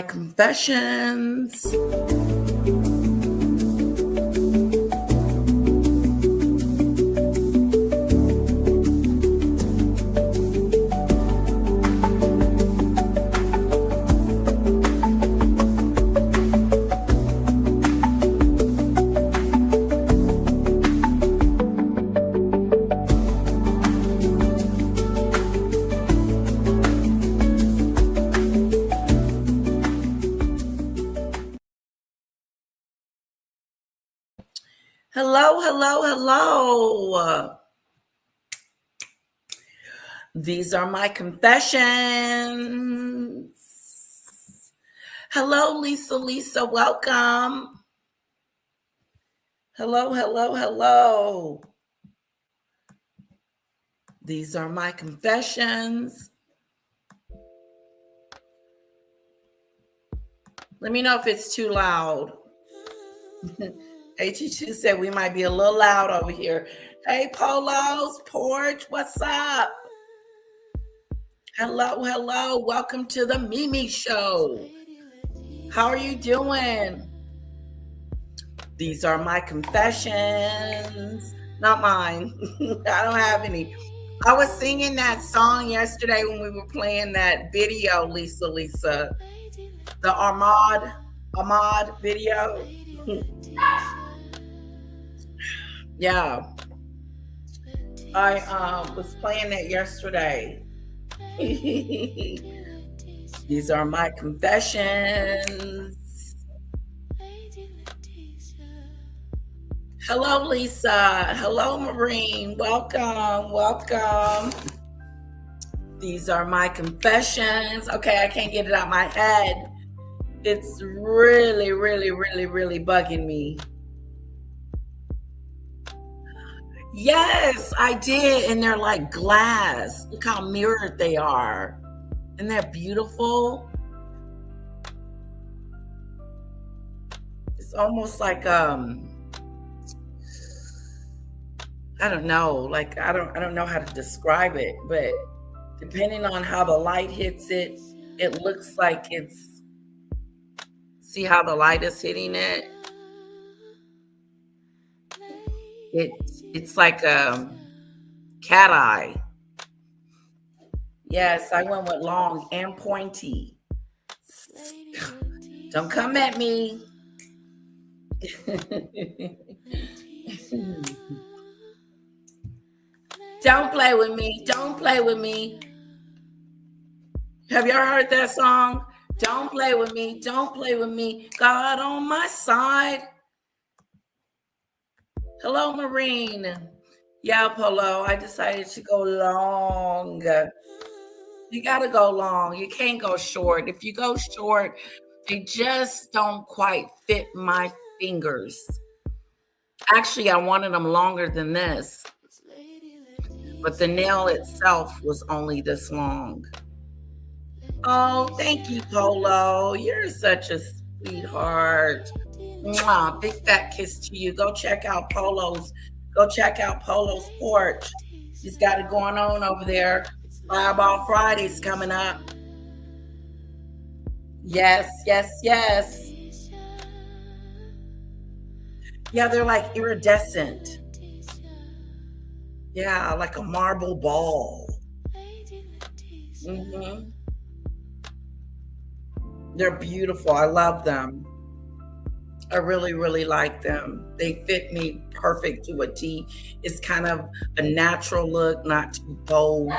Confessions. Hello, hello, hello. These are my confessions. Hello, Lisa, welcome. Hello, hello, hello. These are my confessions. Let me know if it's too loud. AT2 said we might be a little loud over here. Hey, Polo's Porch, what's up? Hello, hello. Welcome to the Mimi Show. How are you doing? These are my confessions. Not mine. I don't have any. I was singing that song yesterday when we were playing that video, Lisa. The Ahmad video. Yeah. I was playing that yesterday. These are my confessions. Hello, Lisa. Hello, Maureen. Welcome. These are my confessions. Okay, I can't get it out my head. It's really bugging me. Yes, I did. And they're like glass. Look how mirrored they are. Isn't that beautiful? It's almost like I don't know, like I don't know how to describe it, but depending on how the light hits it, it looks like it's, see how the light is hitting it? It's like a cat eye. Yes, I went with long and pointy. Don't come at me. Don't play with me. Don't play with me. Have you ever heard that song? Don't play with me. Don't play with me. God on my side. Hello, Marine. Yeah, Polo. I decided to go long. You got to go long. You can't go short. If you go short, they just don't quite fit my fingers. Actually, I wanted them longer than this, but the nail itself was only this long. Oh, thank you, Polo. You're such a sweetheart. Mwah, big fat kiss to you. Go check out Polo's porch. He's got it going on over there. Fireball Friday's coming up. Yes. Yeah, they're like iridescent. Yeah, like a marble ball. Mm-hmm. They're beautiful. I love them. I really like them. They fit me perfect to a T. It's kind of a natural look, not too bold.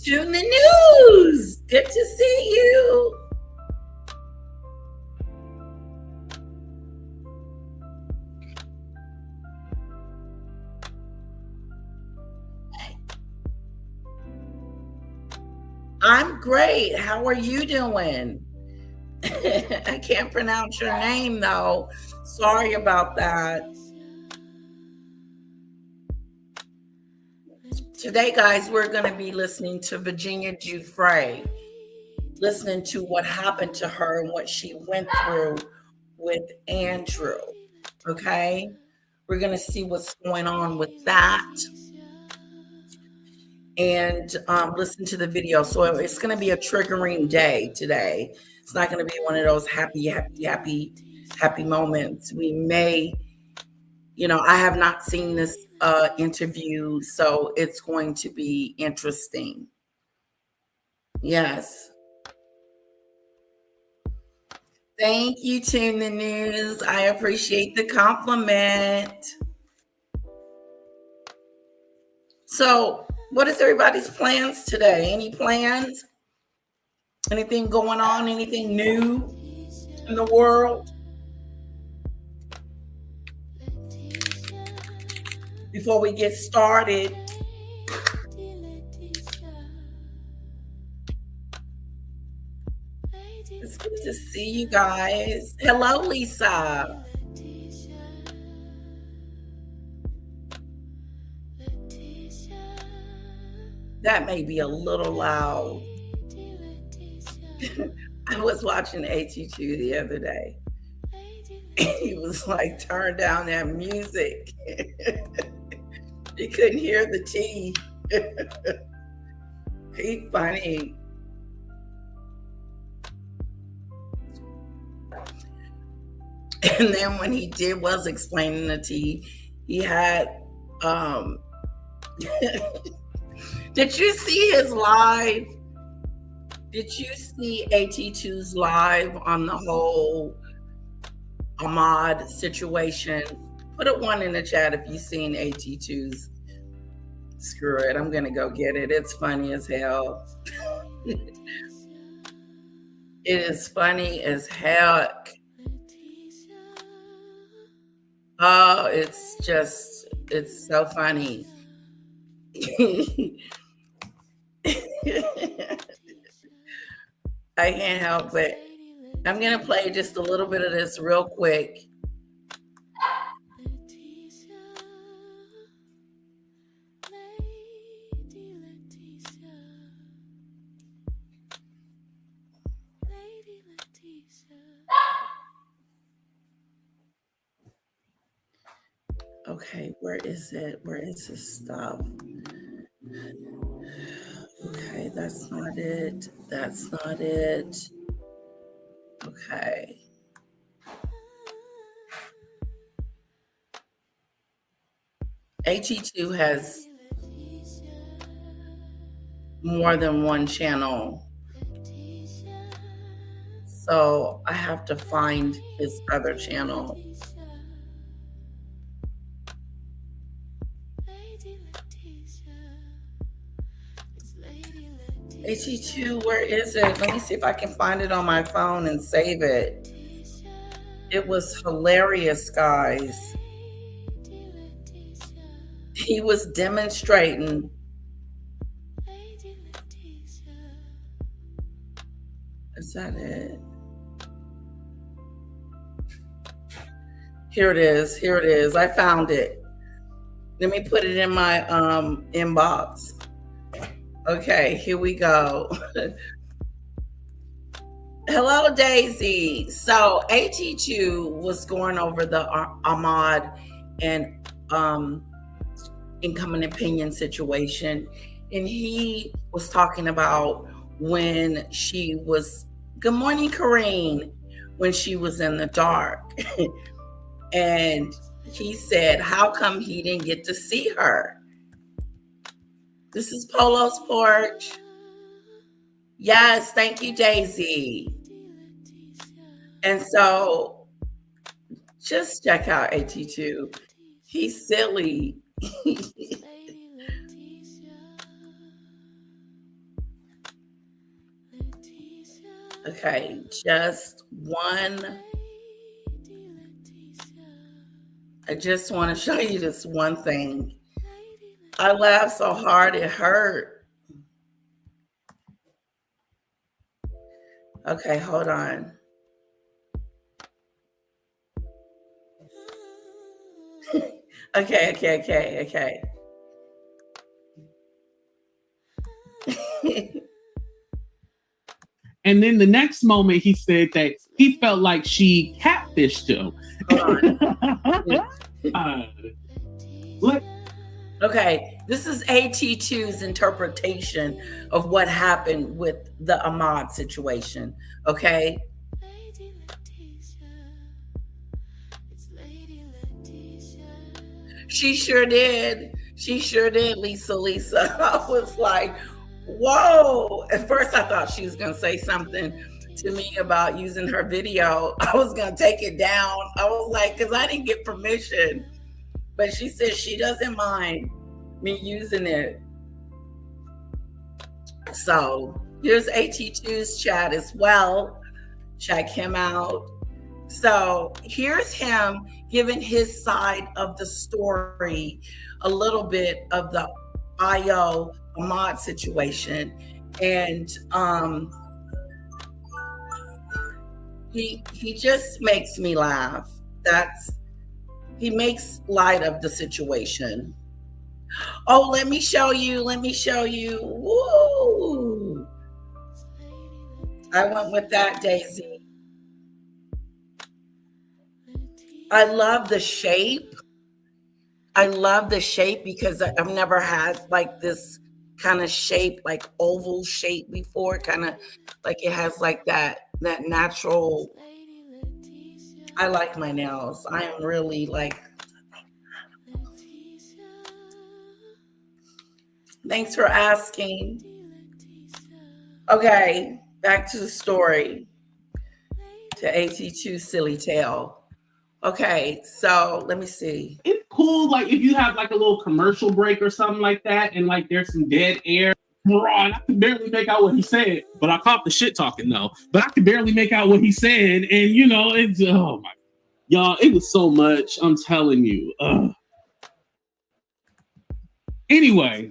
Tune the news. Good to see you. I'm great. How are you doing? I can't pronounce your name though. Sorry about that. Today, guys, we're going to be listening to Virginia Giuffre, listening to what happened to her and what she went through with Andrew. Okay? We're going to see what's going on with that. and listen to the video. So it's going to be a triggering day today. It's not going to be one of those happy moments. We may, I have not seen this interview, so it's going to be interesting. Yes. Thank you, Tuna News. I appreciate the compliment. So, what is everybody's plans today? Any plans? Anything going on? Anything new in the world? Before we get started, it's good to see you guys. Hello, Lisa. That may be a little loud. I was watching AT2 the other day. He was like, turn down that music. You couldn't hear the T. He funny. And then when he was explaining the T, he had did you see his live? Did you see AT2's live on the whole Ahmad situation? Put a 1 in the chat if you've seen AT2's. Screw it, I'm gonna go get it. It's funny as hell. It is funny as heck. Oh, it's so funny. I can't help it. I'm going to play just a little bit of this real quick. Okay, where is it? Where is this stuff? Okay, that's not it. That's not it. Okay. AT2 has more than one channel. So I have to find his other channel. AT2, where is it? Let me see if I can find it on my phone and save it. It was hilarious, guys. He was demonstrating. Is that it? Here it is. Here it is. I found it. Let me put it in my inbox. Okay, here we go. Hello, Daisy. So AT2 was going over the Ahmad and income and opinion situation, and he was talking about when she was, good morning, Corrine, when she was in the dark. And he said, how come he didn't get to see her? This is Polo's porch. Yes, thank you, Daisy. And so just check out AT2. He's silly. Okay, just one. I just want to show you this one thing. I laughed so hard it hurt. Okay, hold on. Okay. And then the next moment, he said that he felt like she catfished him. Okay, this is AT2's interpretation of what happened with the Ahmad situation. Okay, she sure did. She sure did, Lisa. Lisa. I was like, whoa. At first, I thought she was going to say something to me about using her video. I was going to take it down. I was like, because I didn't get permission. But she said she doesn't mind me using it. So here's AT2's chat as well. Check him out. So here's him giving his side of the story, a little bit of the IO Ahmad situation. And he just makes me laugh. He makes light of the situation. Oh, let me show you. Woo! I went with that, Daisy. I love the shape. Because I've never had like this kind of shape, like oval shape before. Kind of like it has like that natural. I like my nails. I am really like. Thanks for asking. Okay, back to the story. To AT2 Silly Tail. Okay, so let me see. It's cool, like if you have like a little commercial break or something like that, and like there's some dead air. I could barely make out what he said, but I caught the shit talking though. But I could barely make out what he said, and it's oh my, y'all, it was so much. I'm telling you. Anyway,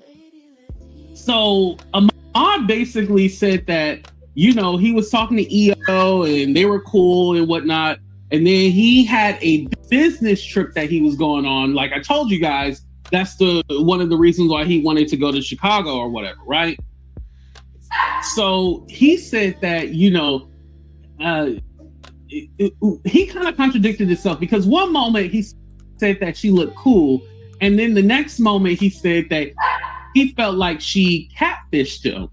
so Ahmad basically said that he was talking to EO and they were cool and whatnot. And then he had a business trip that he was going on. Like I told you guys, that's one of the reasons why he wanted to go to Chicago or whatever, right? So he said that, he kind of contradicted himself because one moment he said that she looked cool. And then the next moment he said that he felt like she catfished him.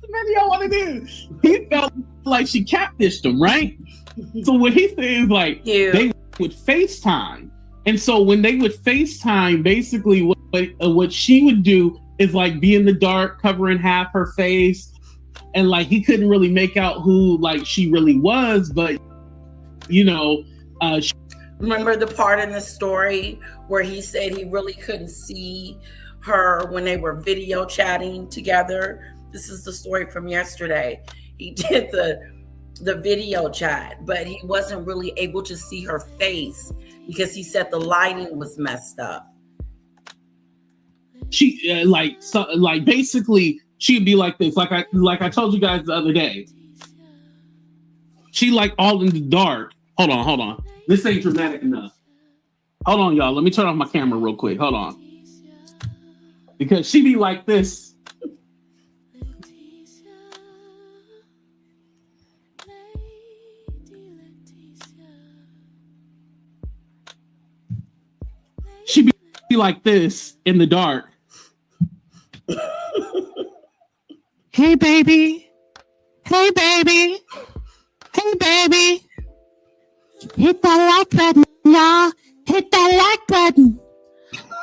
Maybe I want to do. He felt like she catfished him, right? So what he said is like they would FaceTime, and so when they would FaceTime, basically what she would do is like be in the dark, covering half her face, and like he couldn't really make out who like she really was, but remember the part in the story where he said he really couldn't see her when they were video chatting together. This is the story from yesterday. He did the video chat, but he wasn't really able to see her face because he said the lighting was messed up. She basically she'd be like this, like I told you guys the other day. She like all in the dark. Hold on. This ain't dramatic enough. Hold on, y'all. Let me turn off my camera real quick. Hold on. Because she be like this. She be like this in the dark. Hey, baby. Hey, baby. Hey, baby. Hit that like button, y'all. Hit that like button.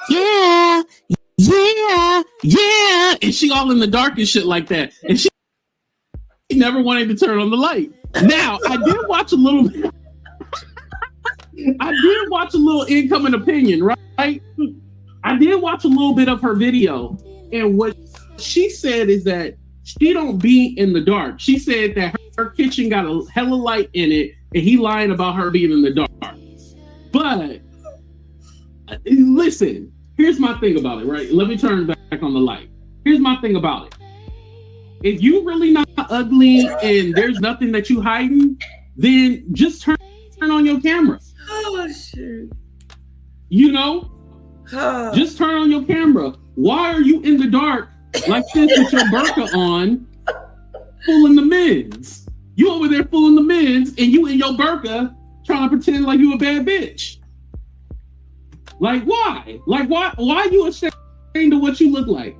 Yeah. And she all in the dark and shit like that. And she never wanted to turn on the light. Now, I did watch a little bit. I did watch a little incoming opinion, right? I did watch a little bit of her video. And what she said is that she don't be in the dark. She said that her kitchen got a hella light in it, and he lying about her being in the dark. But listen, here's my thing about it, right? Let me turn back on the light. Here's my thing about it. If you really not ugly and there's nothing that you hiding, then just turn on your camera. Oh shit. Just turn on your camera. Why are you in the dark like this with your burqa on, fooling the men's? You over there fooling the men's, and you in your burqa trying to pretend like you a bad bitch. Like why? Like why are you ashamed of what you look like?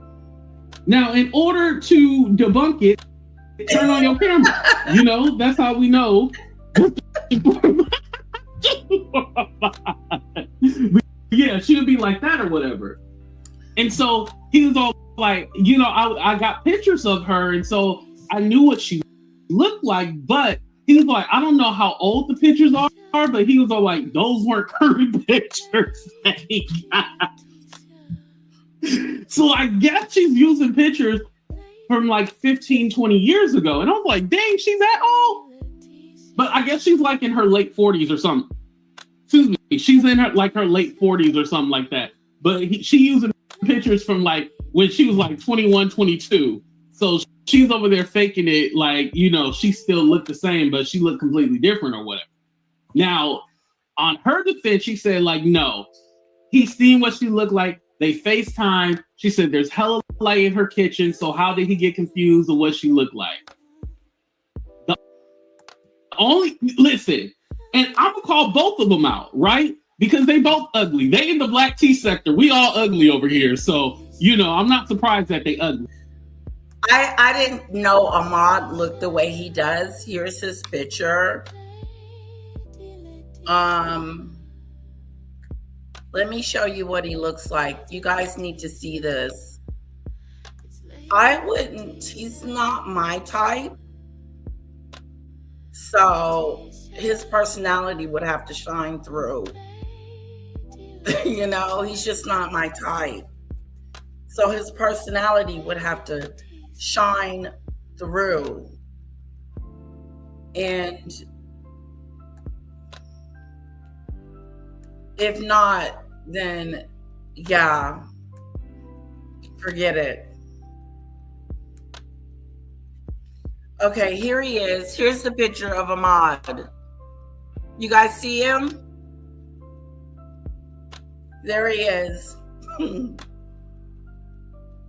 Now, in order to debunk it, turn on your camera. You know, that's how we know. Yeah, she would be like that or whatever. And so he was all like, you know, I got pictures of her, and so I knew what she looked like, but he was like, I don't know how old the pictures are, but he was all like, those weren't current pictures that he got. So I guess she's using pictures from like 15, 20 years ago. And I was like, dang, she's that old? But I guess she's like in her late 40s or something. Excuse me. She's in her late 40s or something like that. But she using pictures from like when she was like 21, 22. So she's over there faking it like, you know, she still looked the same, but she looked completely different or whatever. Now, on her defense, she said like, no, he's seen what she looked like. They FaceTime. She said there's hella light in her kitchen. So how did he get confused of what she looked like? The only, listen, and I'm going to call both of them out, right? Because they both ugly. They in the black tea sector. We all ugly over here. So, you know, I'm not surprised that they ugly. I didn't know Ahmad looked the way he does. Here's his picture. Let me show you what he looks like. You guys need to see this. I wouldn't, he's not my type. So his personality would have to shine through. You know, he's just not my type. So his personality would have to shine through. And if not, then yeah, forget it. Okay, here he is. Here's the picture of Ahmad. You guys see him? There he is.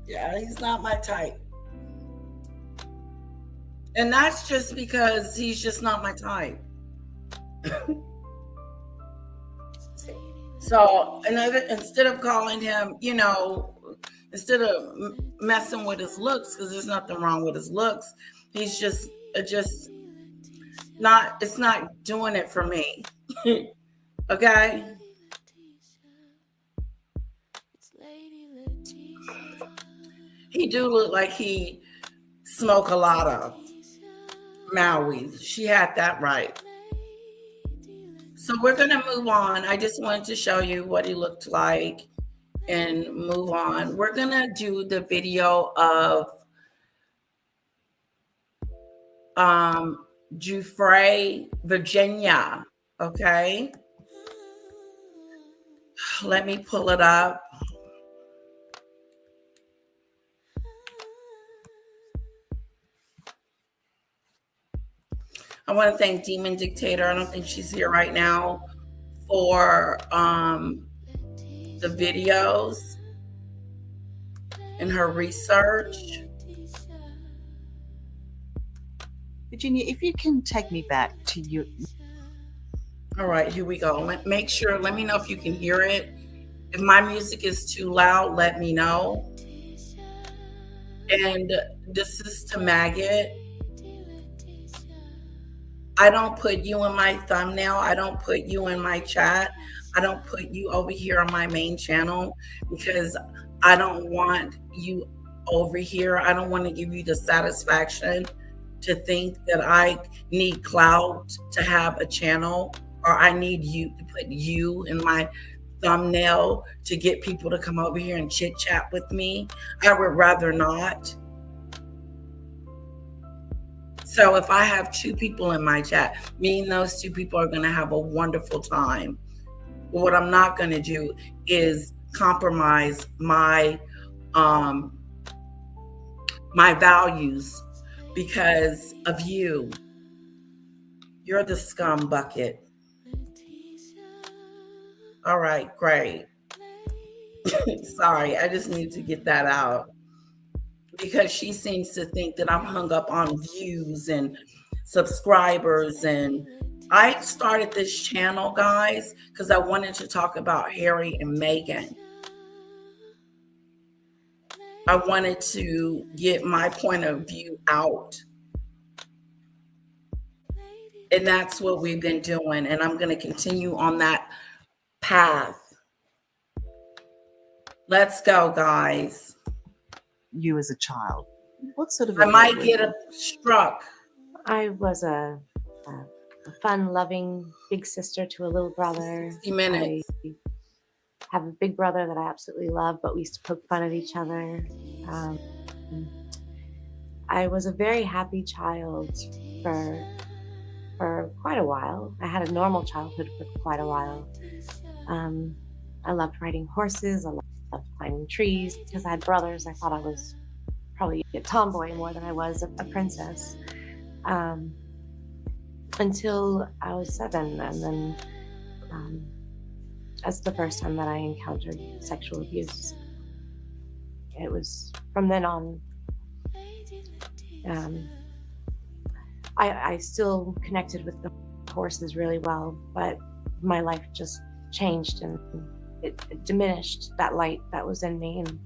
Yeah, he's not my type. And that's just because he's just not my type. So instead of calling him, you know, instead of messing with his looks, because there's nothing wrong with his looks, he's just not, it's not doing it for me. Okay? He do look like he smoke a lot of Maui. She had that right. So we're going to move on. I just wanted to show you what he looked like and move on. We're going to do the video of Giuffre, Virginia. Okay. Let me pull it up. I want to thank Demon Dictator. I don't think she's here right now for the videos and her research. Virginia, if you can take me back to you. All right, here we go. Let me know if you can hear it. If my music is too loud, let me know. And this is to Maggot. I don't put you in my thumbnail. I don't put you in my chat. I don't put you over here on my main channel because I don't want you over here. I don't want to give you the satisfaction to think that I need clout to have a channel, or I need you to put you in my thumbnail to get people to come over here and chit chat with me. I would rather not. So if I have 2 people in my chat, me and those 2 people are going to have a wonderful time. But what I'm not going to do is compromise my my values because of you. You're the scum bucket. All right, great. Sorry, I just need to get that out. Because she seems to think that I'm hung up on views and subscribers and I started this channel, guys, because I wanted to talk about Harry and Meghan. I wanted to get my point of view out. And that's what we've been doing. And I'm going to continue on that path. Let's go, guys. You as a child, what sort of I might get struck. I was a fun-loving big sister to a little brother. 60 minutes. I have a big brother that I absolutely love, but we used to poke fun at each other. I was a very happy child for quite a while. I had a normal childhood for quite a while. I loved riding horses. I loved climbing trees. Because I had brothers, I thought I was probably a tomboy more than I was a princess. Until I was 7, and then that's the first time that I encountered sexual abuse. It was from then on. I still connected with the horses really well, but my life just changed, and it diminished that light that was in me. And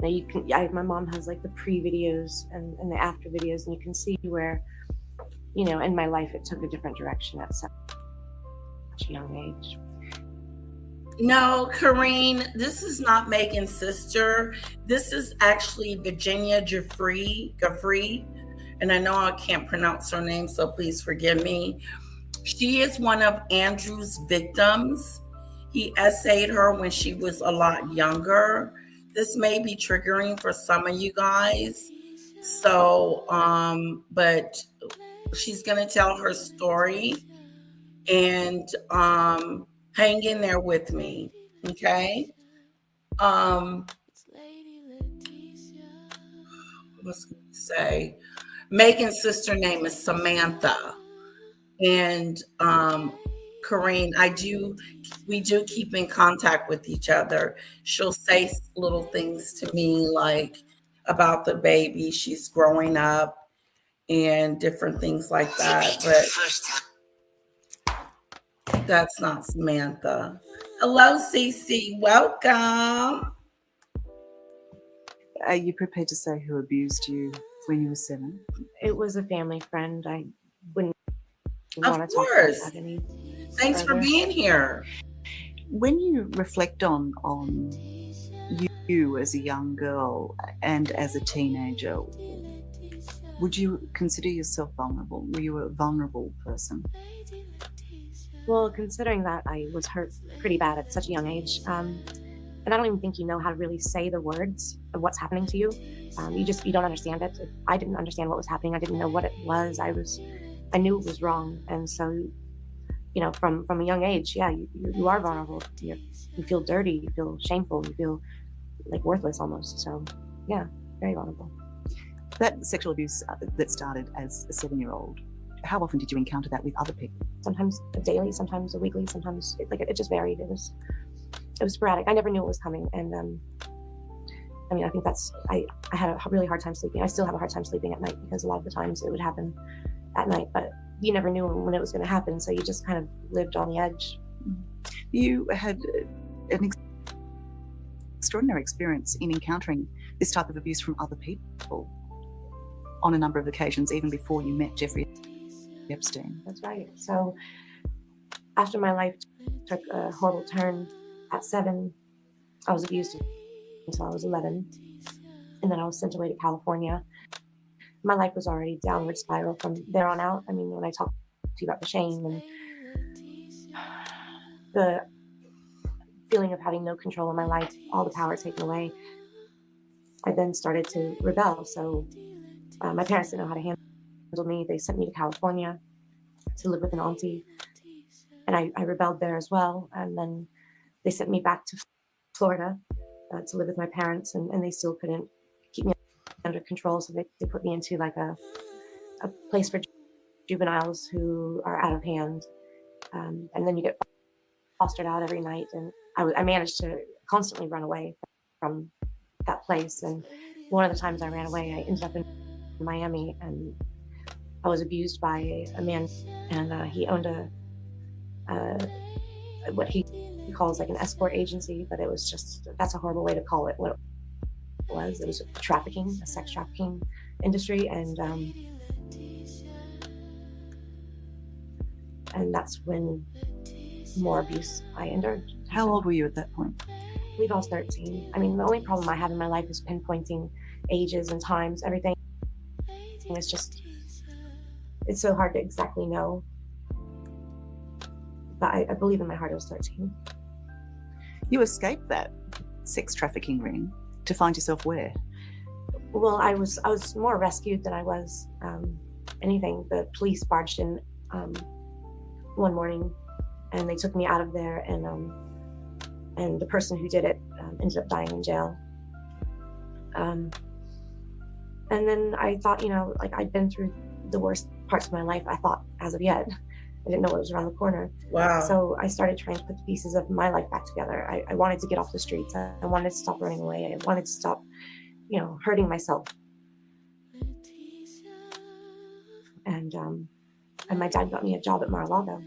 you can, my mom has like the pre-videos and the after videos, and you can see where, in my life it took a different direction at such a young age. No, Karine, this is not Meghan's sister. This is actually Virginia Giuffre. And I know I can't pronounce her name, so please forgive me. She is one of Andrew's victims. He essayed her when she was a lot younger. This may be triggering for some of you guys. So, but she's going to tell her story, and hang in there with me. Okay. What's going to say? Megan's sister name is Samantha. And Karine, we do keep in contact with each other. She'll say little things to me like about the baby she's growing up and different things like that. But that's not Samantha. Hello, Cece. Welcome. Are you prepared to say who abused you when you were 7? It was a family friend. I wouldn't Of want to talk course. about any Thanks for further. being here. When you reflect on you as a young girl and as a teenager, would you consider yourself vulnerable? Were you a vulnerable person? Well, considering that I was hurt pretty bad at such a young age, and I don't even think you know how to really say the words of what's happening to you. You don't understand it. I didn't understand what was happening. I didn't know what it was. I knew it was wrong, and so, from a young age, yeah, you are vulnerable. You feel dirty. You feel shameful. You feel like worthless almost. So, yeah, very vulnerable. That sexual abuse that started as a 7-year-old, how often did you encounter that with other people? Sometimes daily, sometimes weekly, sometimes it just varied. It was sporadic. I never knew it was coming, and I think I had a really hard time sleeping. I still have a hard time sleeping at night because a lot of the times it would happen at night, but you never knew when it was going to happen, so you just kind of lived on the edge. You had an extraordinary experience in encountering this type of abuse from other people on a number of occasions, even before you met Jeffrey Epstein. That's right. So after my life took a horrible turn at 7, I was abused until I was 11, and then I was sent away to California. My life was already downward spiral from there on out. I mean, when I talk to you about the shame and the feeling of having no control in my life, all the power taken away, I then started to rebel. So my parents didn't know how to handle me. They sent me to California to live with an auntie, and I rebelled there as well. And then they sent me back to Florida to live with my parents, and they still couldn't keep me under control. So they put me into like a place for juveniles who are out of hand. And then you get fostered out every night. And I managed to constantly run away from that place. And one of the times I ran away, I ended up in Miami, and I was abused by a man, and he owned what he calls like an escort agency, but it was just, that's a horrible way to call it. What it was trafficking, a sex trafficking industry, and that's when more abuse I endured. How old were you at that point? I believe I was 13. I mean, the only problem I have in my life is pinpointing ages and times. Everything is just, it's so hard to exactly know. But I believe in my heart it was 13. You escaped that sex trafficking ring to find yourself where? Well, I was more rescued than I was anything. The police barged in one morning, and they took me out of there, and the person who did it ended up dying in jail. And then I thought, like I'd been through the worst parts of my life, I thought, as of yet. I didn't know what was around the corner. Wow. So I started trying to put the pieces of my life back together. I wanted to get off the streets. I wanted to stop running away. I wanted to stop, hurting myself. And my dad got me a job at Mar-a-Lago.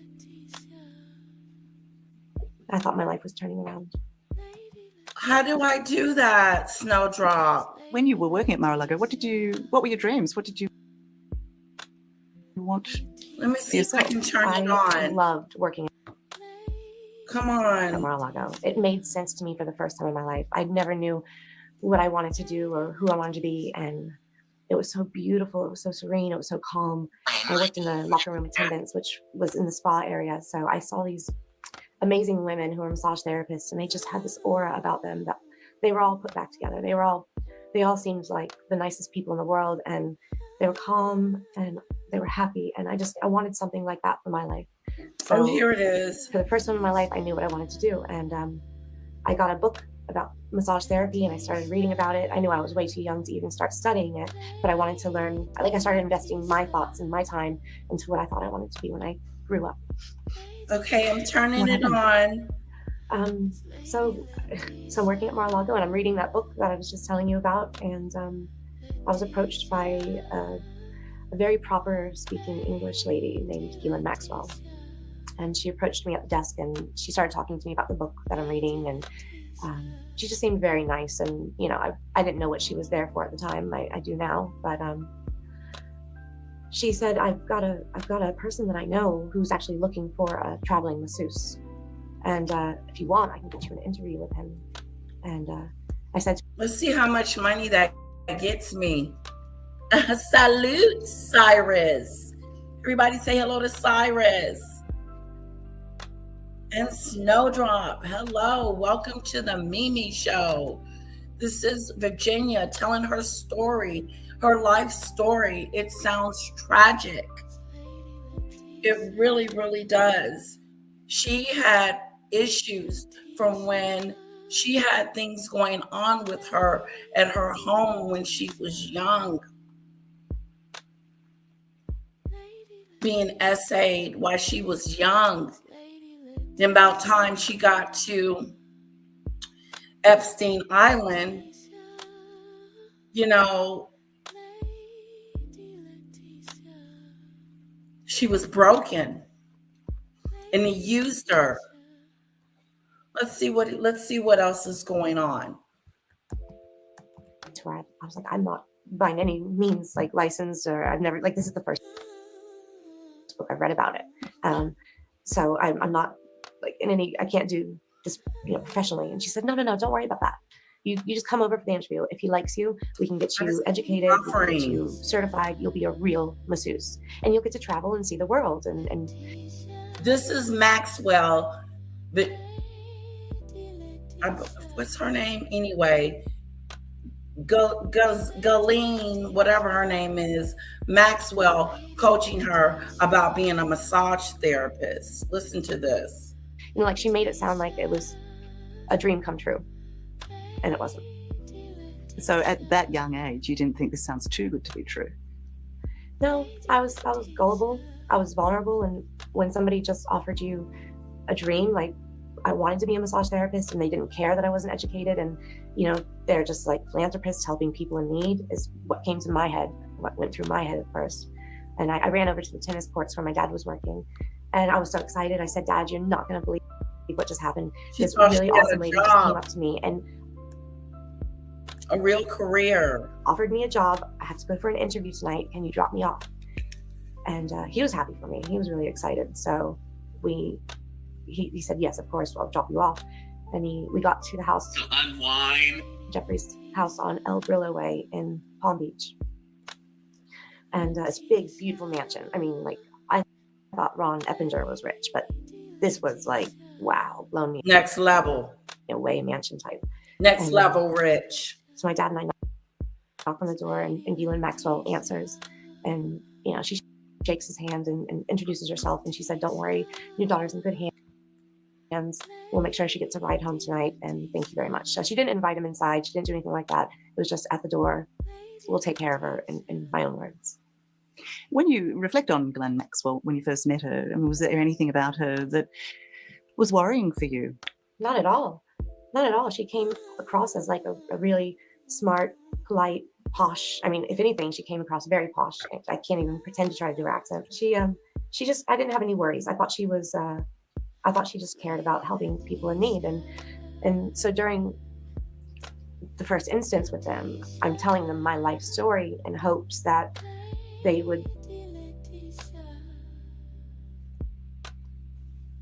I thought my life was turning around. How do I do that, Snowdrop? When you were working at Mar-a-Lago, what were your dreams? What did you want? Let me see if I can turn it I on. loved working Come at on. Mar-a-Lago. It made sense to me for the first time in my life. I never knew what I wanted to do or who I wanted to be, and it was so beautiful. It was so serene. It was so calm. I worked in the locker room attendants, which was in the spa area. So I saw these amazing women who were massage therapists, and they just had this aura about them that they were all put back together. They all seemed like the nicest people in the world, and they were calm and they were happy. And I wanted something like that for my life. So Here it is. for the first time in my life, I knew what I wanted to do. And I got a book about massage therapy, and I started reading about it. I knew I was way too young to even start studying it, but I wanted to learn. I started investing my thoughts and my time into what I thought I wanted to be when I grew up. Okay, I'm turning it on. So I'm working at Mar-a-Lago, and I'm reading that book that I was just telling you about. And I was approached by a very proper speaking English lady named Ghislaine Maxwell. And she approached me at the desk, and she started talking to me about the book that I'm reading. And she just seemed very nice. And, I didn't know what she was there for at the time. I do now. But she said, I've got a person that I know who's actually looking for a traveling masseuse. And if you want, I can get you an interview with him. And I said, Let's see how much money that gets me. Salute, Cyrus. Everybody say hello to Cyrus. And Snowdrop, hello. Welcome to the Mimi Show. This is Virginia telling her story, her life story. It sounds tragic. It really, really does. She had issues from when she had things going on with her at her home when she was young. Being essayed while she was young. And about time she got to Epstein Island, she was broken, and he used her. Let's see what else is going on. to where I was like, I'm not by any means like licensed, or I've never, like, this is the first book I've read about it. So I'm not like in any, I can't do this, professionally. And she said, no, don't worry about that. You just come over for the interview. If he likes you, we can get you educated, we can get you certified. You'll be a real masseuse, and you'll get to travel and see the world. And this is Maxwell. What's her name anyway? Ghislaine, whatever her name is, Maxwell, coaching her about being a massage therapist. Listen to this. like, she made it sound like it was a dream come true, and it wasn't. So at that young age, you didn't think this sounds too good to be true? No, I was gullible. I was vulnerable, and when somebody just offered you a dream, like, I wanted to be a massage therapist, and they didn't care that I wasn't educated, and they're just like philanthropists helping people in need, is what came to my head, what went through my head at first. And I ran over to the tennis courts where my dad was working. And I was so excited. I said, Dad, you're not going to believe what just happened. This really awesome lady just came up to me and a real career, offered me a job. I have to go for an interview tonight. Can you drop me off? And he was happy for me. He was really excited. So he said, yes, of course, I'll drop you off. And we got to the house, Unwind. Jeffrey's house on El Brillo Way in Palm Beach. And it's a big, beautiful mansion. I mean, like, I thought Ron Eppinger was rich, but this was like, wow, blown me next level, away, mansion type. Next level rich. So my dad and I knock on the door, and Ghislaine Maxwell answers. And, you know, she shakes his hand and introduces herself. And she said, don't worry, your daughter's in good hands. We'll make sure she gets a ride home tonight. And thank you very much. So she didn't invite him inside. She didn't do anything like that. It was just at the door. We'll take care of her, in my own words. When you reflect on Ghislaine Maxwell, when you first met her, I mean, was there anything about her that was worrying for you? Not at all. Not at all. She came across as like a really smart, polite, posh. I mean, if anything, she came across very posh. I can't even pretend to try to do her accent. She just, I didn't have any worries. I thought she just cared about helping people in need. And so during the first instance with them, I'm telling them my life story in hopes that they would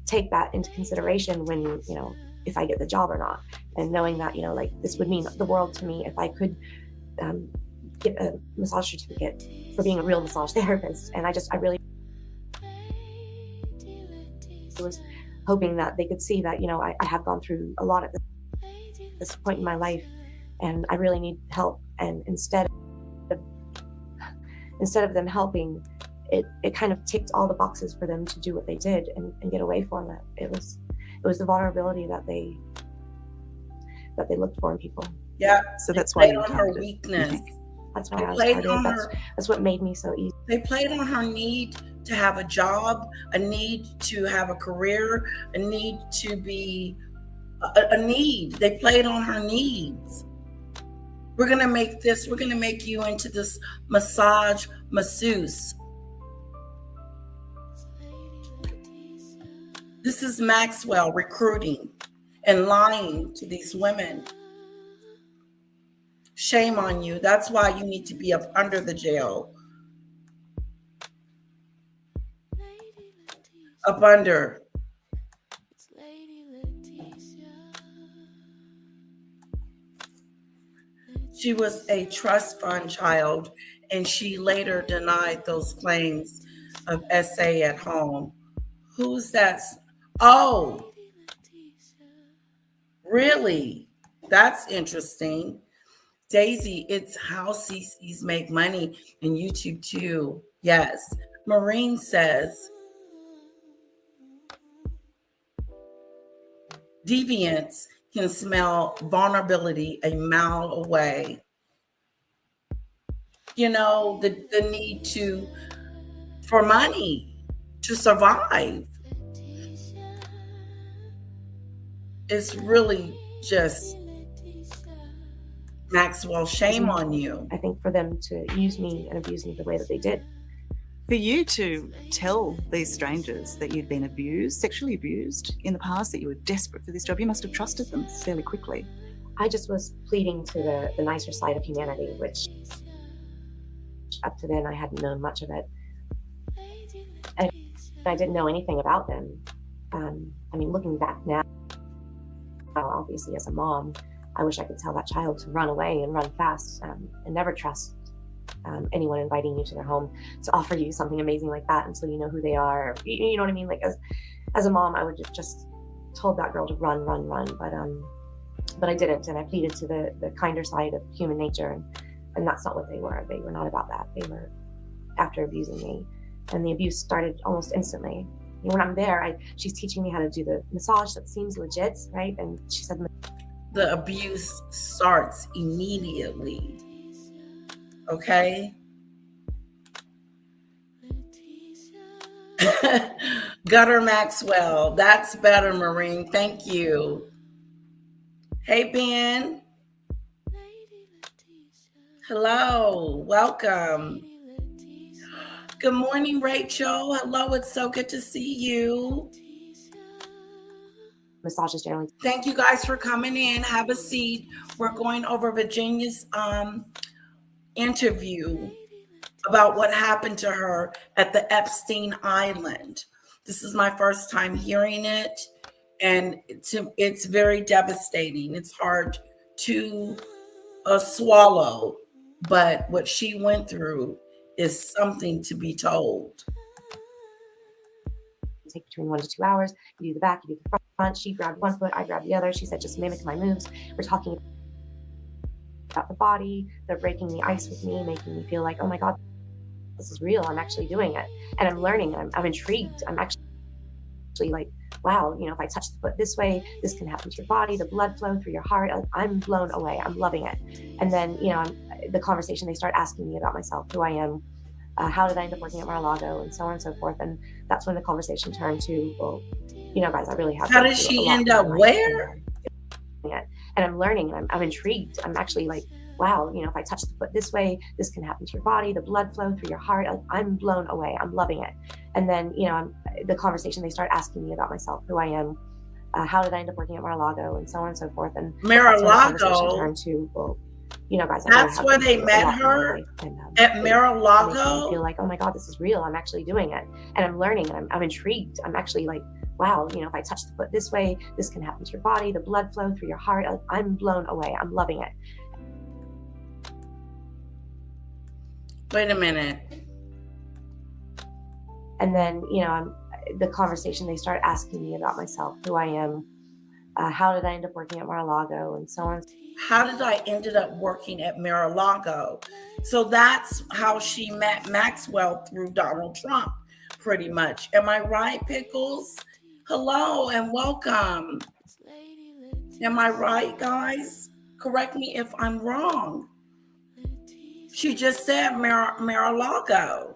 take that into consideration when, you know, if I get the job or not. And knowing that, you know, like, this would mean the world to me if I could get a massage certificate for being a real massage therapist. And I really was hoping that they could see that, you know, I have gone through a lot at this point in my life, and I really need help. And instead of them helping, it kind of ticked all the boxes for them to do what they did and get away from it. It was the vulnerability that they looked for in people. Yeah. So that's why you on her weakness. That's why I started. That's what made me so easy. They played on her need to have a job, a need to have a career, a need to be a need. They played on her needs. We're going to make you into this massage masseuse. This is Maxwell recruiting and lying to these women. Shame on you. That's why you need to be up under the jail. Up under. She was a trust fund child, and she later denied those claims of SA at home. Who's that? Oh, really? That's interesting. Daisy, it's how CCs make money, and YouTube too. Yes. Maureen says, deviants can smell vulnerability a mile away. You know, the need for money to survive. It's really just, Maxwell, shame on you. I think for them to use me and abuse me the way that they did. For you to tell these strangers that you'd been abused, sexually abused in the past, that you were desperate for this job, you must have trusted them fairly quickly. I just was pleading to the nicer side of humanity, which up to then I hadn't known much of it. And I didn't know anything about them. I mean, looking back now, obviously as a mom, I wish I could tell that child to run away and run fast, and never trust anyone inviting you to their home to offer you something amazing like that until you know who they are. You know what I mean? Like, as a mom, I would have just told that girl to run. But I didn't, and I pleaded to the kinder side of human nature, and that's not what they were. They were not about that. They were after abusing me, and the abuse started almost instantly. When I'm there, she's teaching me how to do the massage that seems legit, right? And she said the abuse starts immediately. Okay? Gutter Maxwell. That's better, Maureen. Thank you. Hey, Ben. Hello. Welcome. Good morning, Rachel. Hello, it's so good to see you. Massages generally. Thank you guys for coming in. Have a seat. We're going over Virginia's interview about what happened to her at the Epstein Island. This is my first time hearing it, and it's very devastating. It's hard to swallow, but what she went through is something to be told. Take between 1 to 2 hours. You do the back, you do the front. She grabbed one foot, I grabbed the other. She said, just mimic my moves. We're talking about the body. They're breaking the ice with me, making me feel like, oh my God, this is real. I'm actually doing it. And I'm learning. I'm intrigued. I'm actually like, wow, if I touch the foot this way, this can happen to your body, the blood flow through your heart. I'm blown away. I'm loving it. And then, the conversation, they start asking me about myself, who I am, how did I end up working at Mar-a-Lago, and so on and so forth. And that's when the conversation turned to, well, guys, I really have. How did she end up where? And I'm learning, and I'm intrigued. I'm actually like, wow, if I touch the foot this way, this can happen to your body, the blood flow through your heart. I'm blown away. I'm loving it. And then, the conversation, they start asking me about myself, who I am, how did I end up working at Mar-a-Lago, and so on and so forth. And Mar-a-Lago turned to, well, guys, that's where they met her at Mar-a-Lago. I feel like, oh my God, this is real. I'm actually doing it, and I'm learning, and I'm intrigued. I'm actually like, wow, if I touch the foot this way, this can happen to your body, the blood flow through your heart. I'm blown away. I'm loving it. Wait a minute. And then, the conversation, they start asking me about myself, who I am, how did I end up working at Mar-a-Lago, and so on. How did I ended up working at Mar-a-Lago? So that's how she met Maxwell, through Donald Trump, pretty much. Am I right, Pickles? Hello and welcome. Am I right, guys? Correct me if I'm wrong. She just said Mar-a-Lago.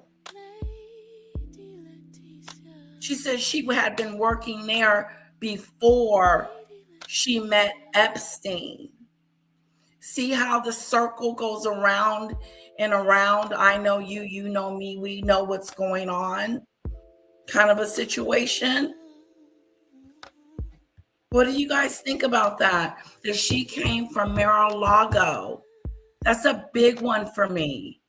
She said she had been working there before she met Epstein. See how the circle goes around and around? I know you, you know me, we know what's going on. Kind of a situation. What do you guys think about that? That she came from Mar-a-Lago. That's a big one for me.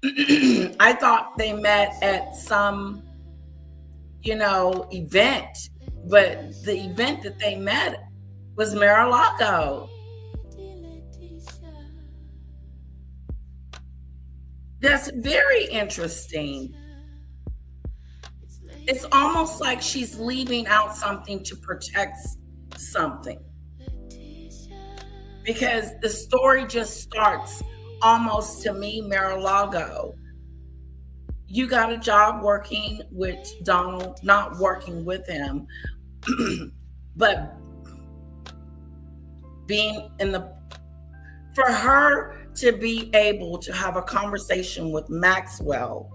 I thought they met at some, event, but the event that they met was Mar-a-Lago. That's very interesting. It's almost like she's leaving out something to protect something. Because the story just starts almost, to me, Mar-a-Lago. You got a job working with Donald, not working with him, but being for her to be able to have a conversation with Maxwell,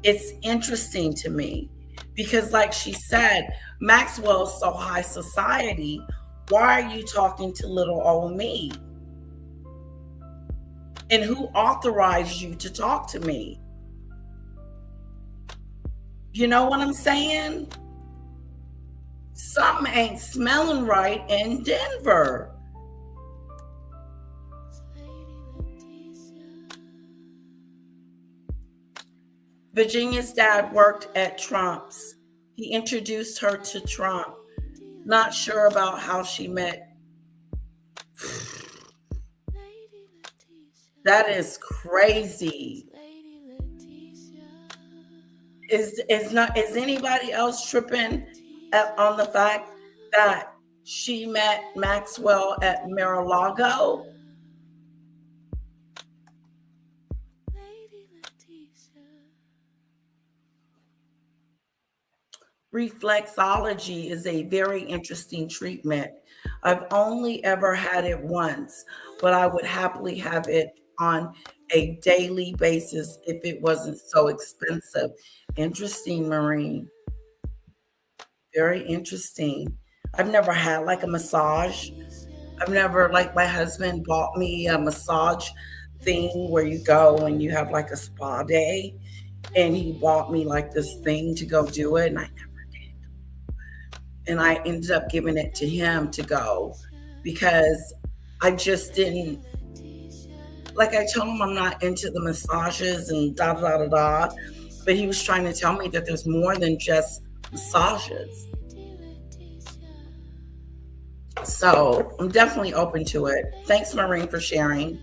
it's interesting to me because, like she said, Maxwell is so high society. Why are you talking to little old me? And who authorized you to talk to me? You know what I'm saying? Something ain't smelling right in Denver. Virginia's dad worked at Trump's. He introduced her to Trump. Not sure about how she met. That is crazy. Is anybody else tripping on the fact that she met Maxwell at Mar-a-Lago? Reflexology is a very interesting treatment. I've only ever had it once, but I would happily have it on a daily basis if it wasn't so expensive. Interesting, Maureen. Very interesting. I've never had like a massage. I've never, like my husband bought me a massage thing where you go and you have like a spa day, and he bought me like this thing to go do it, and I never did. And I ended up giving it to him to go because I just didn't, like I told him I'm not into the massages and da da da da, but he was trying to tell me that there's more than just massages. So I'm definitely open to it. Thanks, Maureen, for sharing.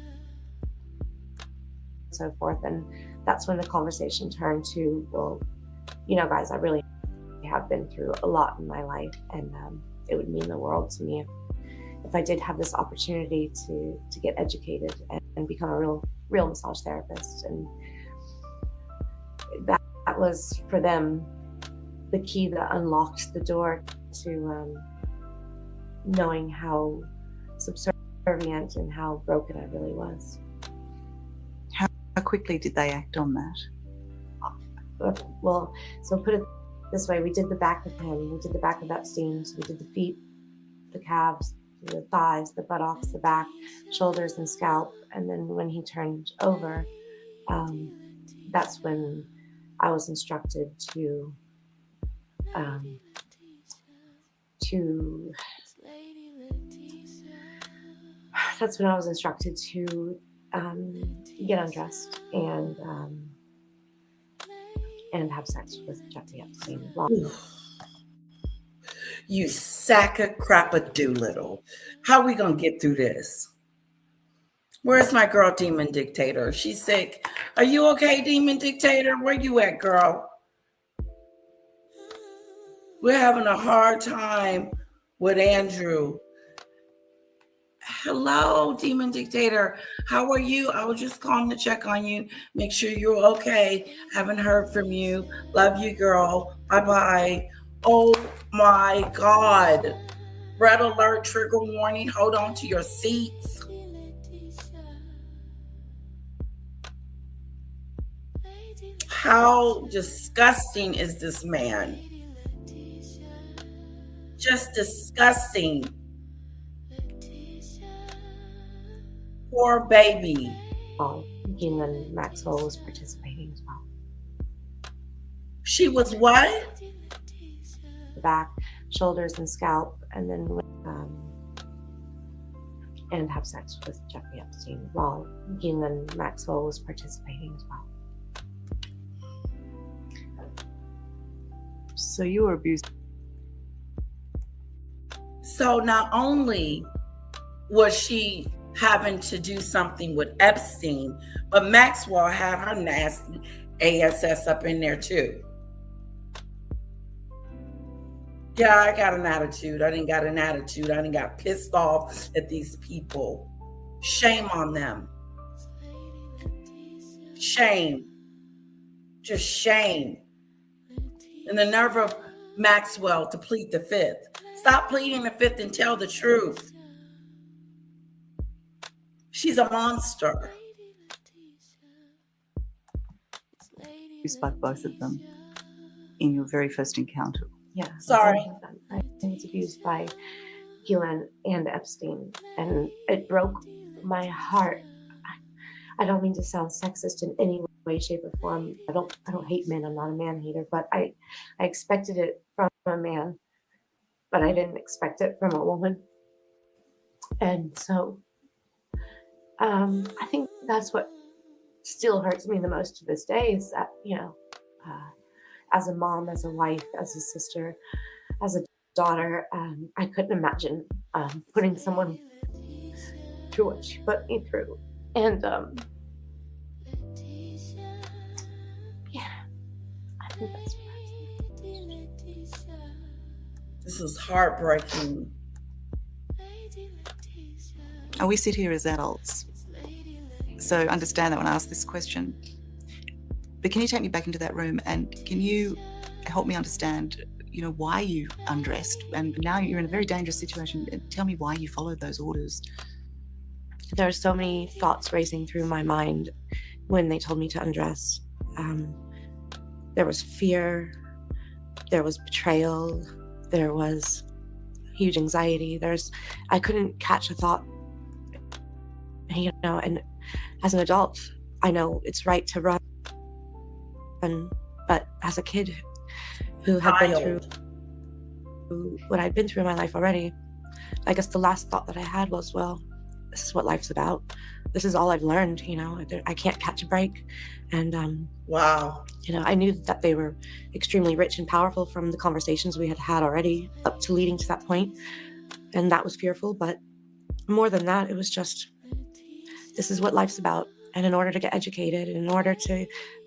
So forth. And that's when the conversation turned to, well, you know, guys, I really have been through a lot in my life, and it would mean the world to me if I did have this opportunity to get educated and become a real massage therapist. And that was for them the key that unlocked the door to knowing how subservient and how broken I really was. How quickly did they act on that? Well, so put it this way, we did the back of him, we did the back of Epstein, so we did the feet, the calves, the thighs, the buttocks, the back, shoulders, and scalp. And then when he turned over, that's when I was instructed to get undressed and have sex with Jeffrey Epstein. You sack of crap-a-doolittle. How are we going to get through this? Where's my girl, Demon Dictator? She's sick. Are you okay, Demon Dictator? Where you at, girl? We're having a hard time with Andrew. Hello, Demon Dictator. How are you? I was just calling to check on you. Make sure you're okay. Haven't heard from you. Love you, girl. Bye-bye. Oh my God. Red alert, trigger warning. Hold on to your seats. How disgusting is this man? Just disgusting. Poor baby. Galen Maxwell was participating as well. She was what? The back, shoulders, and scalp, and then and have sex with Jeffrey Epstein while Galen Maxwell was participating as well. So you were abused. So not only was she having to do something with Epstein, but Maxwell had her nasty ASS up in there too. Yeah, I got an attitude. I didn't got an attitude. I didn't got pissed off at these people. Shame on them. Shame. Just shame. And the nerve of Maxwell to plead the fifth. Stop pleading the fifth and tell the truth. She's a monster. Abused by both of them in your very first encounter. Yeah. Sorry. I was abused by Galen and Epstein, and it broke my heart. I don't mean to sound sexist in any way, shape, or form. I don't hate men. I'm not a man hater, but I expected it from a man, but I didn't expect it from a woman. And so I think that's what still hurts me the most to this day is that, as a mom, as a wife, as a sister, as a daughter, I couldn't imagine putting someone through what she put me through. And I think that's what This is heartbreaking. We sit here as adults, so understand that when I ask this question. But can you take me back into that room and can you help me understand, why you undressed? And now you're in a very dangerous situation. Tell me why you followed those orders. There are so many thoughts racing through my mind when they told me to undress. There was fear, there was betrayal, there was huge anxiety. I couldn't catch a thought, and as an adult, I know it's right to run, but as a kid who had been through what I'd been through in my life already, I guess the last thought that I had was, well, this is what life's about. This is all I've learned, I can't catch a break. And, Wow. I knew that they were extremely rich and powerful from the conversations we had had already up to leading to that point. And that was fearful. But more than that, it was just, this is what life's about. And in order to get educated, in order to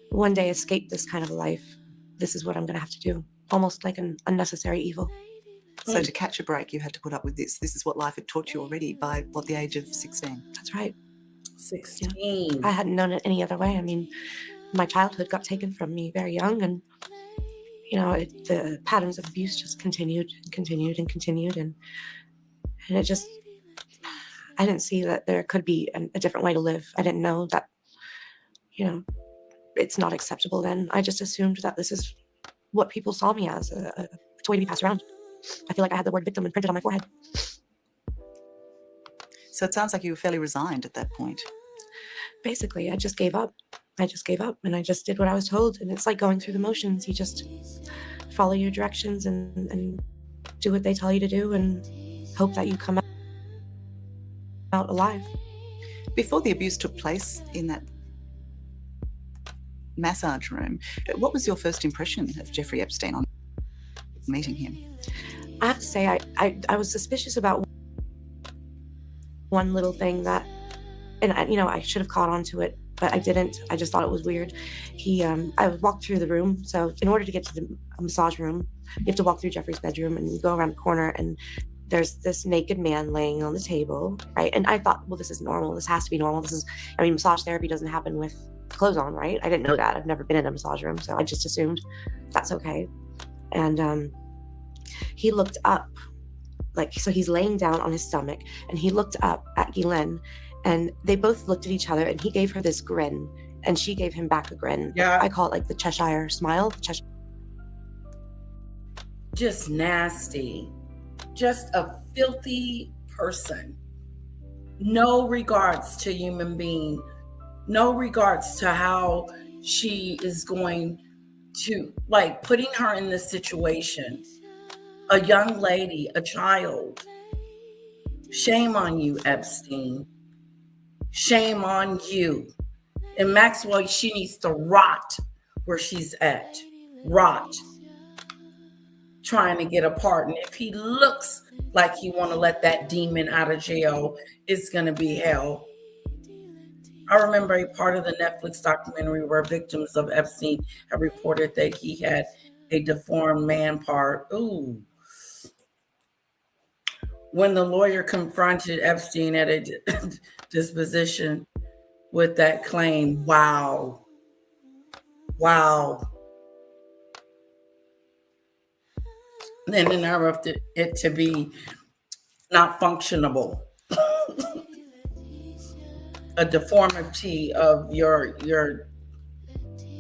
one day escape this kind of life, this is what I'm going to have to do. Almost like an unnecessary evil. So to catch a break, you had to put up with this. This is what life had taught you already by, the age of 16? That's right. 16. I hadn't known it any other way. I mean, my childhood got taken from me very young, and the patterns of abuse just continued and continued and continued, and it just, I didn't see that there could be a different way to live. I didn't know that it's not acceptable then. I just assumed that this is what people saw me as, a toy to be passed around. I feel like I had the word victim imprinted on my forehead. So it sounds like you were fairly resigned at that point. Basically, I just gave up. And I just did what I was told. And it's like going through the motions. You just follow your directions and do what they tell you to do and hope that you come out alive. Before the abuse took place in that massage room, what was your first impression of Jeffrey Epstein on meeting him? I have to say, I was suspicious about one little thing that, and I should have caught on to it, but I didn't. I just thought it was weird. I walked through the room. So in order to get to the massage room, you have to walk through Jeffrey's bedroom, and you go around the corner, and there's this naked man laying on the table, right? And I thought, well, this is normal. This has to be normal. Massage therapy doesn't happen with clothes on, right? I didn't know that. I've never been in a massage room, so I just assumed that's okay. And he looked up, so he's laying down on his stomach, and he looked up at Guylaine, and they both looked at each other, and he gave her this grin, and she gave him back a grin. Yeah. I call it like the Cheshire smile. Just nasty. Just a filthy person. No regards to human being. No regards to how she is going to, putting her in this situation. A young lady, a child. Shame on you, Epstein. Shame on you. And Maxwell, she needs to rot where she's at. Rot. Trying to get a partner. If he looks like he want to let that demon out of jail, it's going to be hell. I remember a part of the Netflix documentary where victims of Epstein have reported that he had a deformed man part. Ooh. When the lawyer confronted Epstein at a disposition with that claim, wow. Then the nerve of it to be not functionable. A deformity of your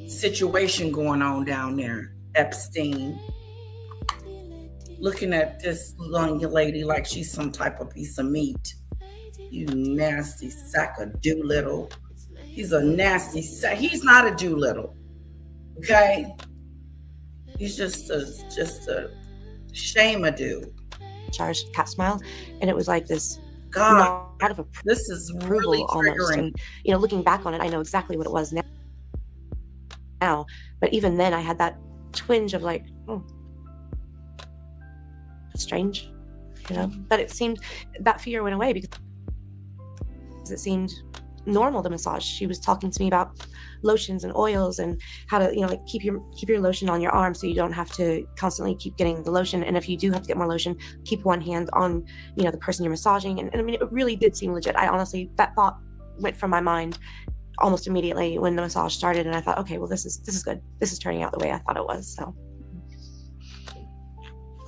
situation going on down there, Epstein. Looking at this young lady like she's some type of piece of meat. You nasty sack of Doolittle. He's a nasty sack. He's not a Doolittle. Okay? He's just a shame-a-do. Charged cat smile, and it was like this God, out of this is approval really almost. triggering. And looking back on it, I know exactly what it was now. But even then, I had that twinge of like, oh, that's strange, But it seemed that fear went away because it seemed normal to massage. She was talking to me about lotions and oils and how to keep your lotion on your arm so you don't have to constantly keep getting the lotion, and if you do have to get more lotion, keep one hand on the person you're massaging, and I mean, it really did seem legit. I honestly, that thought went from my mind almost immediately when the massage started, and I thought, okay, well, this is good. This is turning out the way I thought it was.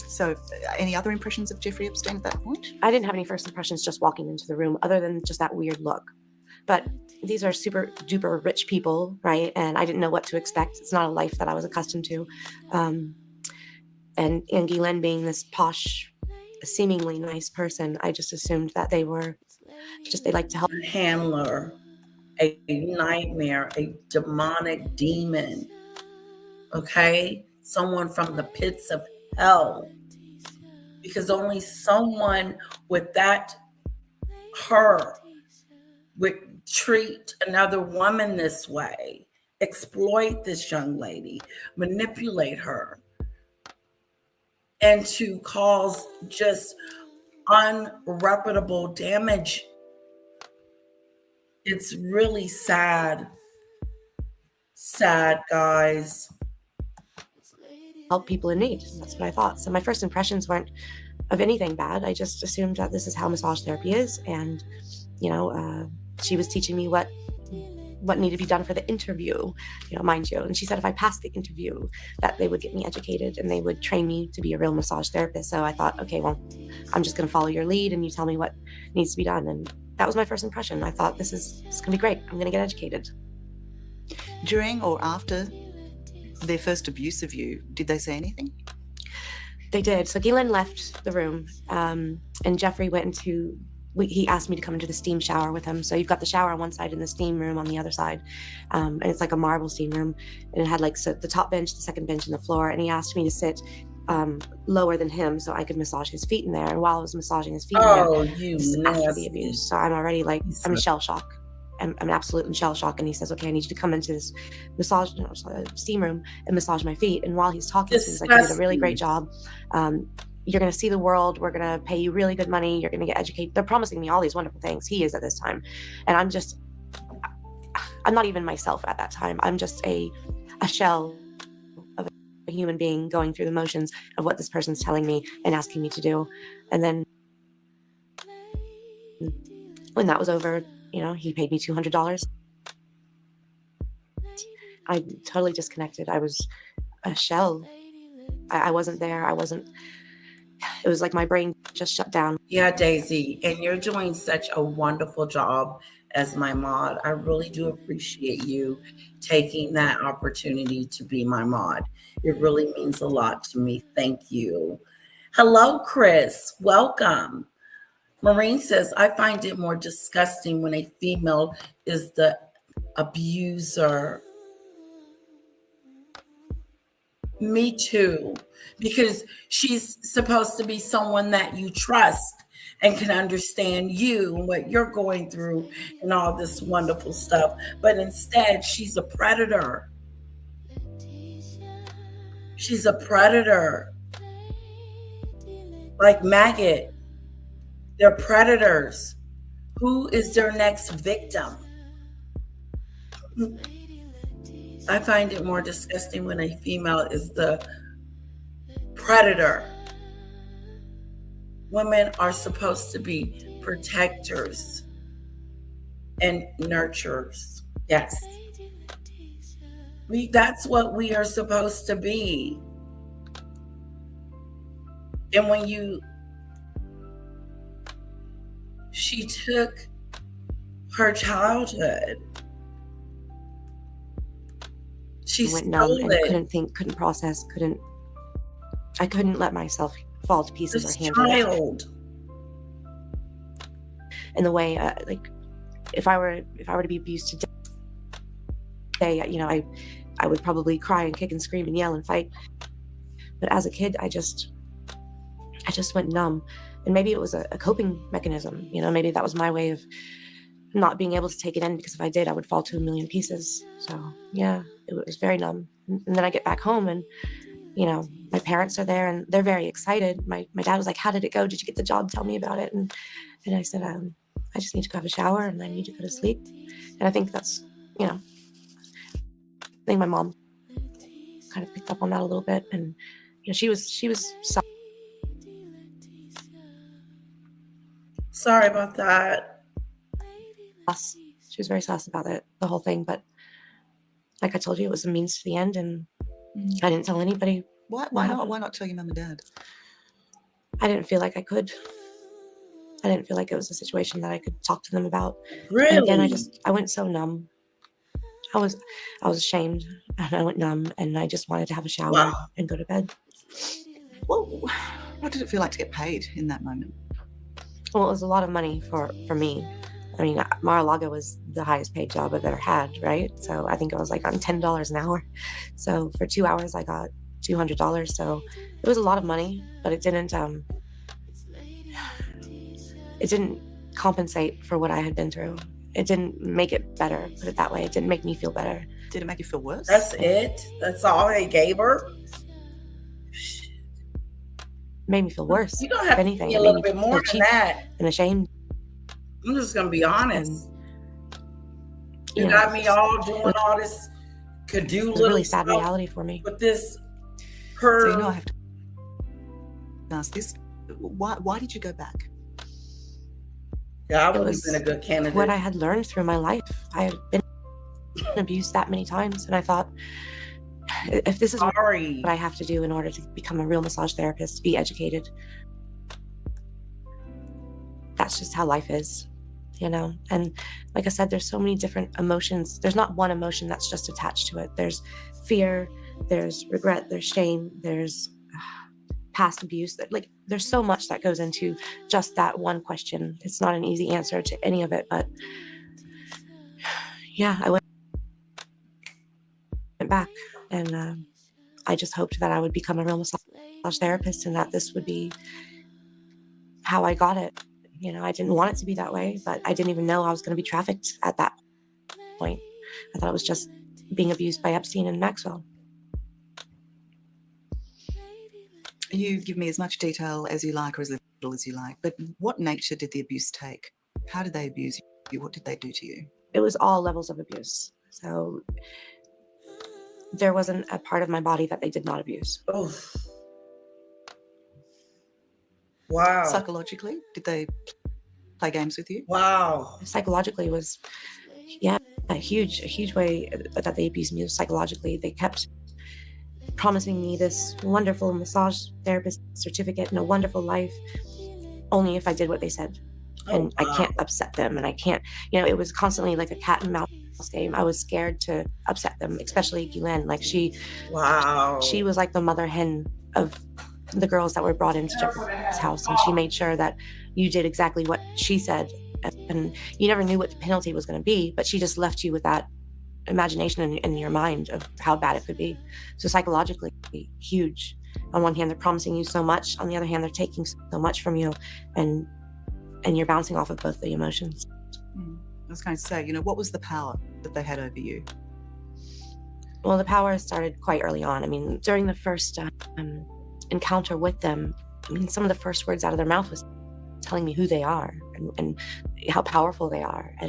So any other impressions of Jeffrey Epstein at that point? I didn't have any first impressions just walking into the room other than just that weird look. But these are super duper rich people, right? And I didn't know what to expect. It's not a life that I was accustomed to. And Guylaine being this posh, seemingly nice person, I just assumed that they like to help. Handler. a nightmare, a demonic demon, okay? Someone from the pits of hell. Because only someone with that her would treat another woman this way, exploit this young lady, manipulate her, and to cause just unreputable damage. It's really sad. Sad, guys. Help people in need. That's what I thought. So my first impressions weren't of anything bad. I just assumed that this is how massage therapy is, and she was teaching me what needed to be done for the interview, mind you. And she said if I passed the interview, that they would get me educated and they would train me to be a real massage therapist. So I thought, okay, well, I'm just going to follow your lead and you tell me what needs to be done. And that was my first impression. I thought this is going to be great. I'm going to get educated. During or after their first abuse of you, did they say anything? They did. So Galen left the room, and Giuffre went into. He asked me to come into the steam shower with him. So you've got the shower on one side and the steam room on the other side, and it's like a marble steam room, and it had like the top bench, the second bench, and the floor. And he asked me to sit lower than him so I could massage his feet in there. And while I was massaging his feet, You this is after the nasty. abuse, so I'm already like I'm in shell shock. I'm absolutely in shell shock. And he says, okay, I need you to come into this steam room and massage my feet. And while he's talking, he's like, you did a really great job. You're going to see the world. We're going to pay you really good money. You're going to get educated. They're promising me all these wonderful things. He is at this time. And I'm not even myself at that time. I'm just a shell of a human being going through the motions of what this person's telling me and asking me to do. And then when that was over, he paid me $200. I totally disconnected. I was a shell. I wasn't there. It was like my brain just shut down. Yeah, Daisy, and you're doing such a wonderful job as my mod. I really do appreciate you taking that opportunity to be my mod. It really means a lot to me. Thank you. Hello, Chris. Welcome. Maureen says, I find it more disgusting when a female is the abuser. Me too, because she's supposed to be someone that you trust and can understand you and what you're going through and all this wonderful stuff. But instead, she's a predator. She's a predator. Like maggot. They're predators. Who is their next victim? I find it more disgusting when a female is the predator. Women are supposed to be protectors and nurturers. Yes. That's what we are supposed to be. And she took her childhood. She went numb stole and it. couldn't think, couldn't process, I couldn't let myself fall to pieces This or handle child. it. In the way, if I were to be abused today, I would probably cry and kick and scream and yell and fight. But as a kid, I just went numb. And maybe it was a coping mechanism. Maybe that was my way of not being able to take it in, because if I did, I would fall to a million pieces. So yeah, it was very numb. And then I get back home and, my parents are there and they're very excited. My dad was like, how did it go? Did you get the job? Tell me about it. And I said, I just need to go have a shower and I need to go to sleep. And I think that's, I think my mom kind of picked up on that a little bit. And, she was Sorry about that. She was very sus about it, the whole thing. But like I told you, it was a means to the end, and I didn't tell anybody. Why not? Why not tell your mum and dad? I didn't feel like I could. I didn't feel like it was a situation that I could talk to them about. Really? And again, I went so numb. I was ashamed, and I went numb, and I just wanted to have a shower and go to bed. Well, what did it feel like to get paid in that moment? Well, it was a lot of money for me. I mean, Mar-a-Lago was the highest paid job I've ever had, right? So I think I was like on $10 an hour. So for 2 hours, I got $200. So it was a lot of money, but it didn't compensate for what I had been through. It didn't make it better, put it that way. It didn't make me feel better. Did it make you feel worse? That's it? That's all they gave her? It made me feel worse. You don't If have to anything, be a it made little me bit more feel than cheap that. and ashamed. I'm just gonna be honest. You You know, got me all doing all this could do it was a little really sad stuff reality for me. with this So her. I have to ask this. Why did you go back? Yeah, I It would have was been a good candidate. what I had learned through my life. I had been abused that many times, and I thought, if this is Sorry. what I have to do in order to become a real massage therapist, be educated, that's just how life is, you know? And like I said, there's so many different emotions. There's not one emotion that's just attached to it. There's fear, there's regret, there's shame, there's past abuse. Like, there's so much that goes into just that one question. It's not an easy answer to any of it, but yeah, I went back, and I just hoped that I would become a real massage therapist, and that this would be how I got it. You know, I didn't want it to be that way, but I didn't even know I was going to be trafficked at that point. I thought it was just being abused by Epstein and Maxwell. You give me as much detail as you like or as little as you like, but what nature did the abuse take? How did they abuse you? What did they do to you? It was all levels of abuse. So there wasn't a part of my body that they did not abuse. Oof. Wow. Psychologically, did they play games with you? Wow. Psychologically was, a huge way that they abused me was psychologically. They kept promising me this wonderful massage therapist certificate and a wonderful life, only if I did what they said. And I can't upset them, and I can't, it was constantly like a cat and mouse game. I was scared to upset them, especially Guylaine. Like she was like the mother hen of the girls that were brought into Giuffre's house, and she made sure that you did exactly what she said, and you never knew what the penalty was going to be, but she just left you with that imagination in your mind of how bad it could be. So psychologically, huge. On one hand, they're promising you so much. On the other hand, they're taking so much from you, and you're bouncing off of both the emotions. I was going to say, what was the power that they had over you? Well, the power started quite early on. I mean, during the first encounter with them, some of the first words out of their mouth was telling me who they are and how powerful they are. I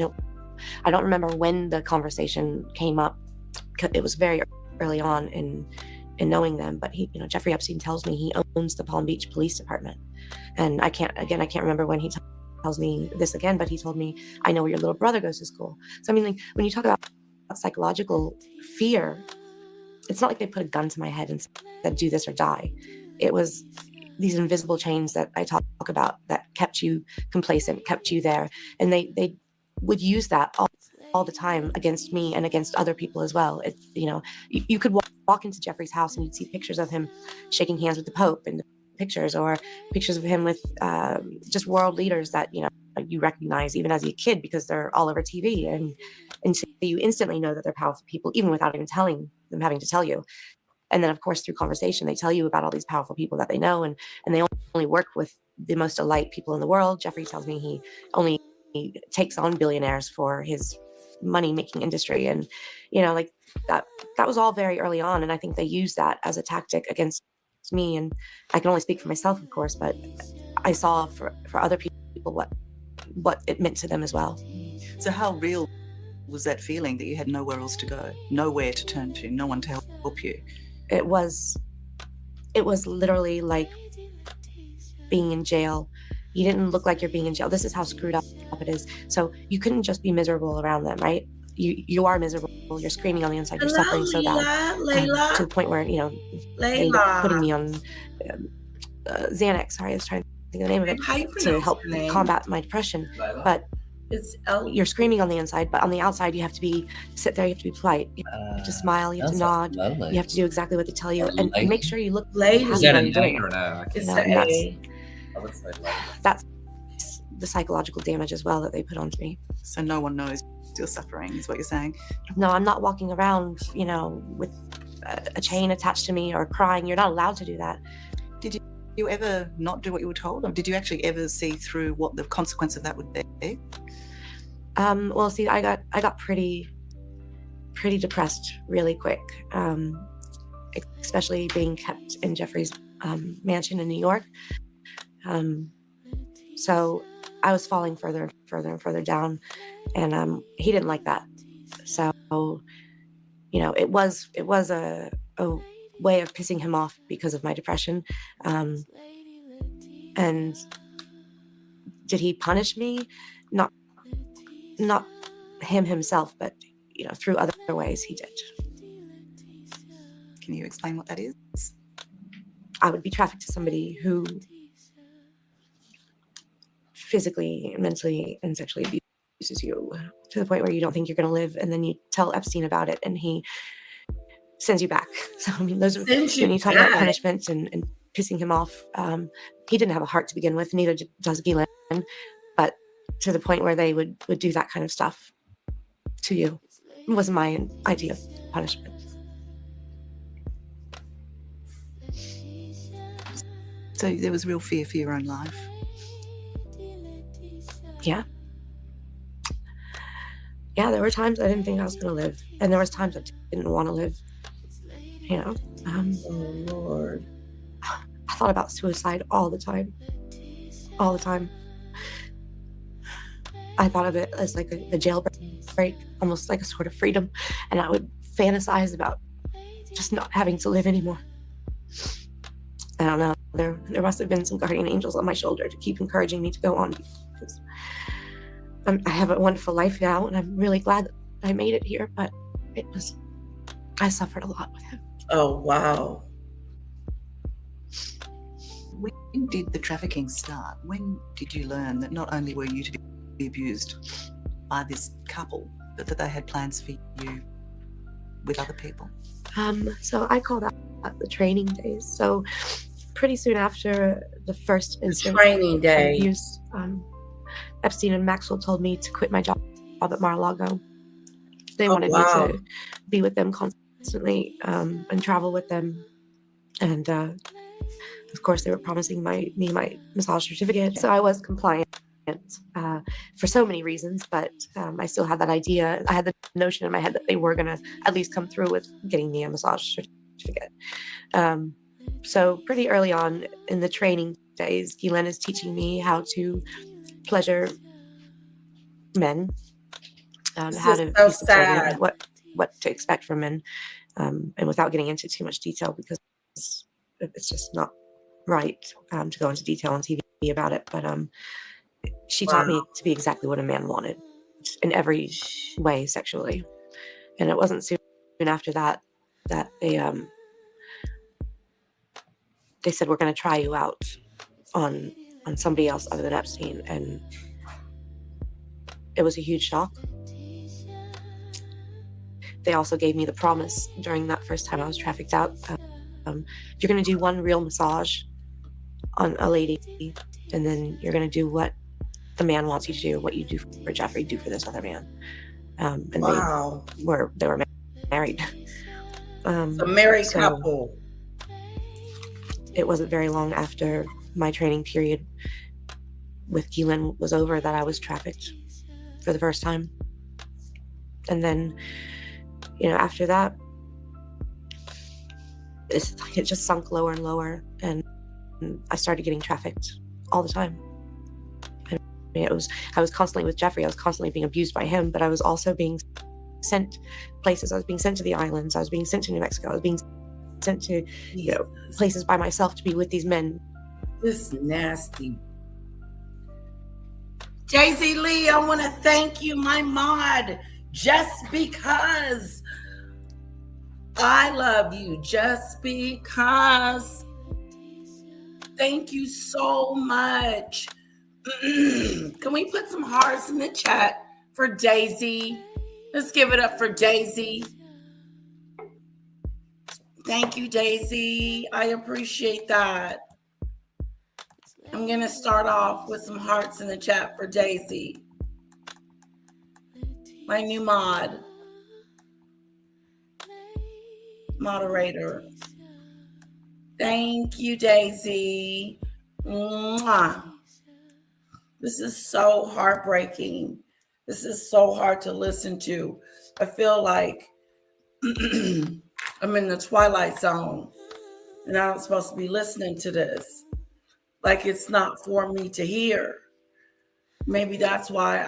don't remember when the conversation came up. It was very early on in knowing them, but Giuffre Epstein tells me he owns the Palm Beach Police Department, and I can't remember when he tells me this again, but he told me, I know where your little brother goes to school. So I mean, like, when you talk about psychological fear, it's not like they put a gun to my head and said, do this or die. It was these invisible chains that I talk about that kept you complacent, kept you there. And they would use that all the time against me and against other people as well. You could walk into Giuffre's house and you'd see pictures of him shaking hands with the Pope and pictures, or pictures of him with just world leaders that you recognize even as a kid because they're all over TV, and so you instantly know that they're powerful people even without even having to tell you. And then of course through conversation they tell you about all these powerful people that they know, and they only work with the most elite people in the world. Giuffre tells me he only takes on billionaires for his money making industry, and like that was all very early on, and I think they used that as a tactic against me. And I can only speak for myself, of course, but I saw for other people what it meant to them as well. So how real was that feeling that you had nowhere else to go, nowhere to turn to, no one to help you? It was literally like being in jail. You didn't look like you're being in jail. This is how screwed up it is. So you couldn't just be miserable around them, right? You are miserable. You're screaming on the inside. You're suffering so bad to the point where they ended up putting me on Xanax. Sorry, I was trying to think of the name of it, to help combat my depression. But you're screaming on the inside, but on the outside you have to sit there. You have to be polite. You have to smile. You have to nod. Lovely. You have to do exactly what they tell you, and make sure you look Lady. Is that an A or no? It's an A. I would say lovely. That's the psychological damage as well that they put onto me. So no one knows you're suffering, is what you're saying? No, I'm not walking around, with a chain attached to me or crying. You're not allowed to do that. Did you ever not do what you were told? Or did you actually ever see through what the consequence of that would be? Well, see, I got pretty depressed really quick, especially being kept in Giuffre's mansion in New York. So I was falling further and further and further down, and he didn't like that. So, it was a way of pissing him off because of my depression. And did he punish me? Not him himself, but through other ways he did. Can you explain what that is? I would be trafficked to somebody who physically, mentally, and sexually abuses you to the point where you don't think you're going to live, and then you tell Epstein about it, and he sends you back. So those are when you talk about punishment and pissing him off. He didn't have a heart to begin with, neither does Ghislaine, but to the point where they would do that kind of stuff to you was my idea of punishment. So there was real fear for your own life? Yeah, there were times I didn't think I was going to live, and there was times I didn't want to live. Oh Lord. I thought about suicide all the time. I thought of it as like a jailbreak, almost like a sort of freedom, and I would fantasize about just not having to live anymore. I don't know. There must have been some guardian angels on my shoulder to keep encouraging me to go on, because I have a wonderful life now, and I'm really glad that I made it here. But I suffered a lot with him. Oh wow. When did the trafficking start? When did you learn that not only were you to be abused by this couple, but that they had plans for you with other people? So I call that the training days. So pretty soon after the first incident Training of day. abuse, Epstein and Maxwell told me to quit my job at Mar-a-Lago. They wanted me to be with them constantly and travel with them. And of course, they were promising me my massage certificate. So I was compliant for so many reasons, but I still had that idea. I had the notion in my head that they were going to at least come through with getting me a massage certificate. So pretty early on in the training days, Ghislaine is teaching me how to pleasure men, how to be subservient, what to expect from men, and without getting into too much detail, because it's just not right to go into detail on TV about it. But she taught me to be exactly what a man wanted in every way sexually. And it wasn't soon after that they said, we're going to try you out on somebody else other than Epstein. And it was a huge shock. They also gave me the promise during that first time I was trafficked out. If you're going to do one real massage on a lady, and then you're going to do what the man wants you to do, what you do for Giuffre, do for this other man. And they were married. A married couple. It wasn't very long after my training period with Ghislaine was over that I was trafficked for the first time. And then, after that, it just sunk lower and lower, and I started getting trafficked all the time. I was constantly with Giuffre. I was constantly being abused by him, but I was also being sent places. I was being sent to the islands. I was being sent to New Mexico. I was being sent to places by myself to be with these men. This nasty. Jay-Z Lee, I want to thank you, my mod, just because I love you, just because. Thank you so much. Can we put some hearts in the chat for Daisy? Let's give it up for Daisy. Thank you, Daisy. I appreciate that. I'm going to start off with some hearts in the chat for Daisy, my new moderator. Thank you, Daisy. Mwah. This is so heartbreaking. This is so hard to listen to. I feel like I'm in the twilight zone and I'm supposed to be listening to this. Like it's not for me to hear. Maybe that's why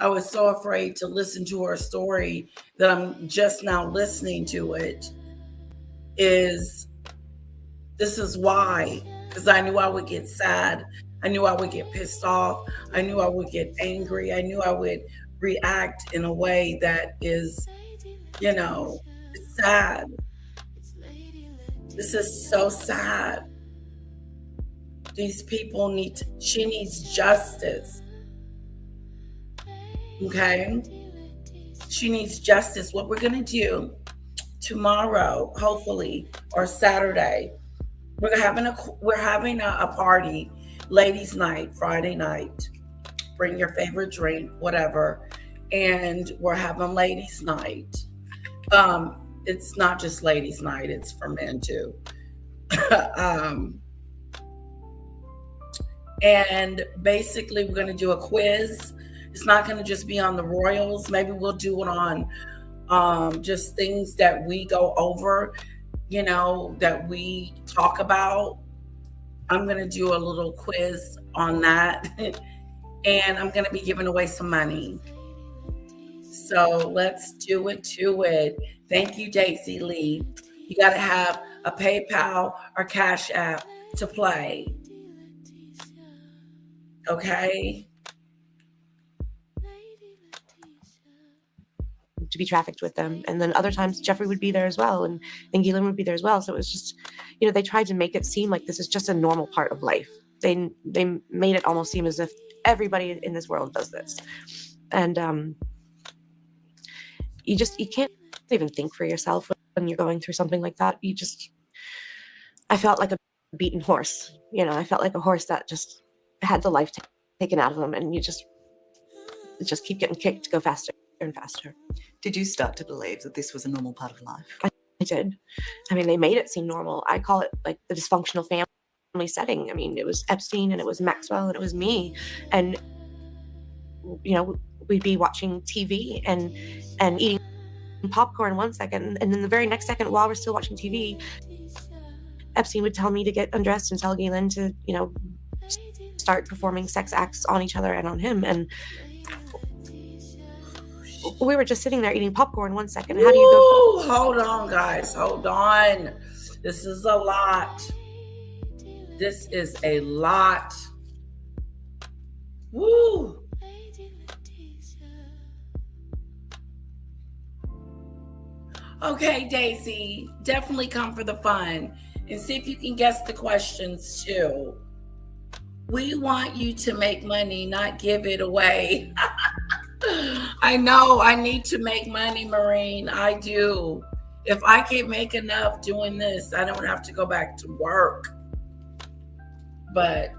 I was so afraid to listen to her story that I'm just now listening to it. This is why, because I knew I would get sad. I knew I would get pissed off. I knew I would get angry. I knew I would react in a way that is, it's sad. This is so sad. These people she needs justice. Okay? She needs justice. What we're going to do tomorrow, hopefully, or Saturday, we're having a party, ladies' night, Friday night. Bring your favorite drink, whatever, and we're having ladies' night. It's not just ladies' night; it's for men too. And basically, we're going to do a quiz. It's not going to just be on the royals. Maybe we'll do it on just things that we go over, that we talk about. I'm going to do a little quiz on that. And I'm going to be giving away some money. So let's do it to it. Thank you, Daisy Lee. You got to have a PayPal or Cash App to play. Okay? To be trafficked with them. And then other times Giuffre would be there as well, and Giuffre would be there as well. So it was just, they tried to make it seem like this is just a normal part of life. They made it almost seem as if everybody in this world does this. And you can't even think for yourself when you're going through something like that. I felt like a beaten horse. I felt like a horse that just had the life taken out of them, and you just keep getting kicked to go faster and faster. Did you start to believe that this was a normal part of life? I did. I mean, they made it seem normal. I call it like the dysfunctional family setting. I mean, it was Epstein and it was Maxwell and it was me. And, we'd be watching TV and eating popcorn one second. And then the very next second, while we're still watching TV, Epstein would tell me to get undressed and tell Galen to, start performing sex acts on each other and on him. And we were just sitting there eating popcorn one second. How do you go? Hold on, guys. Hold on. This is a lot. This is a lot. Woo. Okay, Daisy, definitely come for the fun and see if you can guess the questions too. We want you to make money, not give it away. I know I need to make money, Maureen. I do. If I can make enough doing this, I don't have to go back to work. But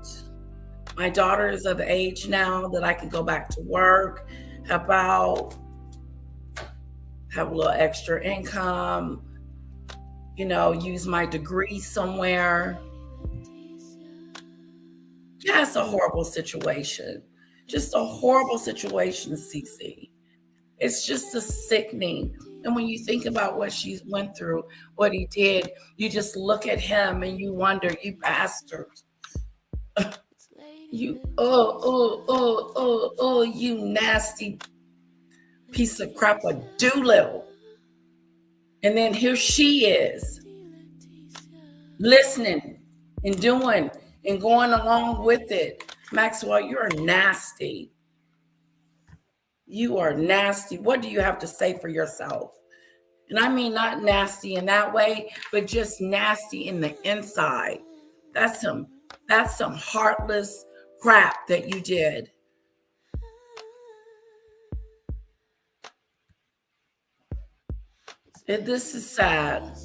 my daughter is of age now that I can go back to work, help out, have a little extra income, use my degree somewhere. Yeah, it's a horrible situation. Just a horrible situation, Cece. It's just a sickening. And when you think about what she went through, what he did, you just look at him and you wonder, you bastard. You nasty piece of crap, a Doolittle. And then here she is, listening and doing and going along with it. Maxwell, you're nasty. You are nasty. What do you have to say for yourself? And I mean not nasty in that way, but just nasty in the inside. That's some heartless crap that you did. This is sad.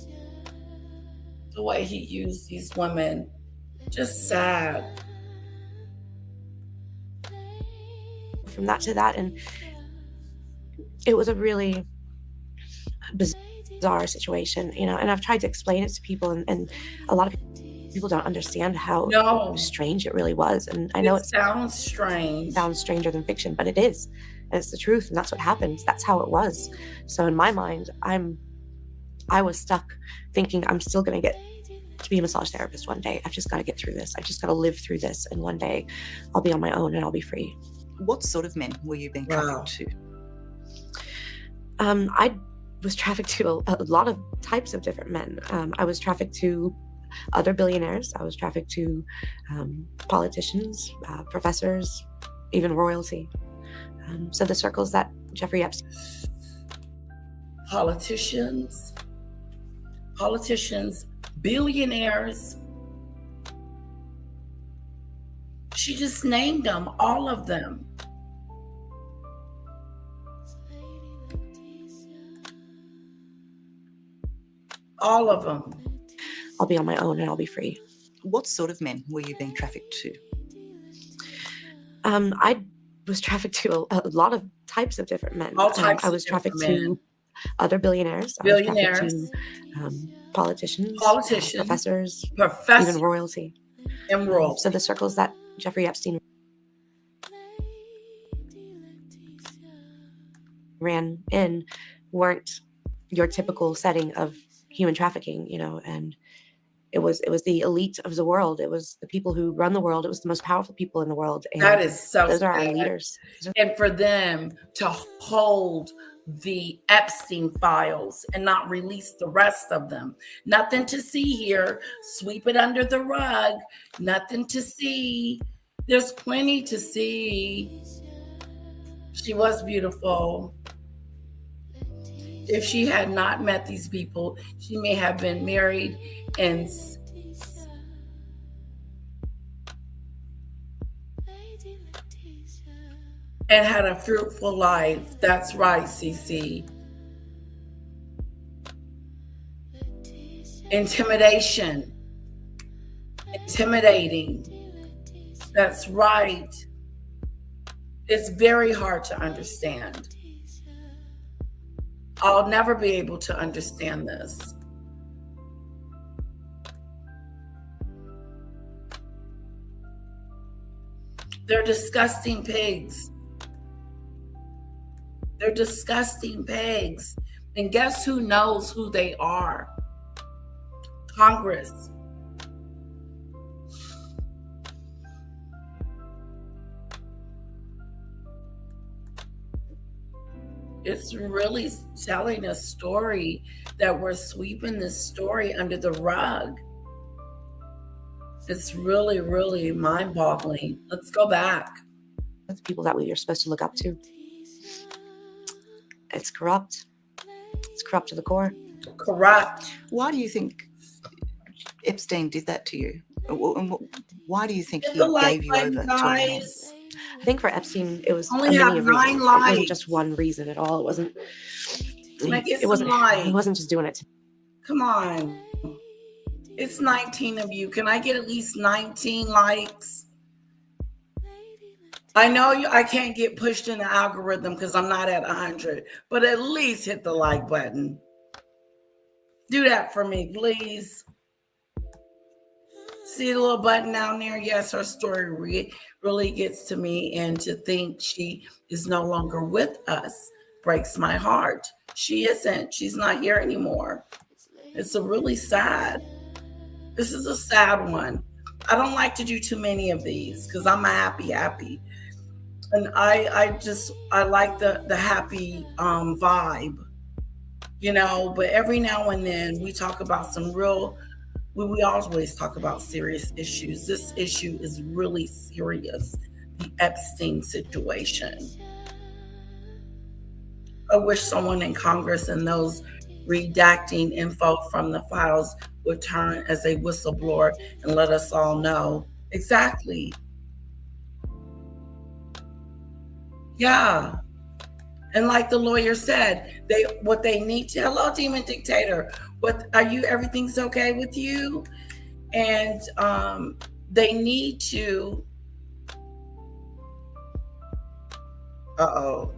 The way he used these women Just sad. From that to that, and it was a really bizarre situation, you know, and I've tried to explain it to people, and a lot of people don't understand how No, strange it really was. And I know it sounds strange. sounds stranger than fiction, but it is, and it's the truth, and that's what happened. That's how it was. So in my mind, I was stuck thinking I'm still going to get to be a massage therapist one day. I've just got to get through this. I've just got to live through this, and one day I'll be on my own and I'll be free. What sort of men were you being trafficked to? I was trafficked to a lot of types of different men. I was trafficked to other billionaires. I was trafficked to politicians, professors, even royalty. So the circles that Jeffrey Epstein. Politicians, billionaires. She just named them, all of them. All of them. I'll be on my own and I'll be free. What sort of men were you being trafficked to? I was trafficked to a lot of types of different men. All types I of was trafficked different to men. other billionaires. I was trafficked to politicians, professors, even royalty. And royalty. So the circles that Jeffrey Epstein ran in weren't your typical setting of human trafficking, you know, and it was the elite of the world. It was the people who run the world. It was the most powerful people in the world. And that is so those are our sad. leaders. And for them to hold the Epstein files and not release the rest of them. Nothing to see here. Sweep it under the rug. Nothing to see. There's plenty to see. She was beautiful. If she had not met these people, she may have been married and had a fruitful life. That's right, CC. Intimidation. Intimidating. That's right. It's very hard to understand. I'll never be able to understand this. They're disgusting pigs. They're disgusting pigs. And guess who knows who they are? Congress. It's really telling a story that we're sweeping this story under the rug. It's really, really mind-boggling. Let's go back. The people that we are supposed to look up to. It's corrupt. It's corrupt to the core. Corrupt. Why do you think Epstein did that to you? Why do you think he gave you over to him? I think for Epstein, it was only a many have of 9 reasons. lives. It wasn't just one reason at all. It wasn't. It wasn't. He wasn't just doing it. Come on. It's 19 of you. Can I get at least 19 likes? I know I can't get pushed in the algorithm because I'm not at 100, but at least hit the like button. Do that for me, please. See the little button down there? Yes, her story really gets to me, and to think she is no longer with us breaks my heart. She isn't. She's not here anymore. It's a really sad. This is a sad one. I don't like to do too many of these because I'm a happy. And I like the happy vibe, you know, but every now and then we talk about some real, we always talk about serious issues. This issue is really serious, the Epstein situation. I wish someone in Congress and those redacting info from the files would turn as a whistleblower and let us all know exactly. Yeah. And like the lawyer said, what they need to, hello, demon dictator. Everything's okay with you? And they need to. Uh-oh.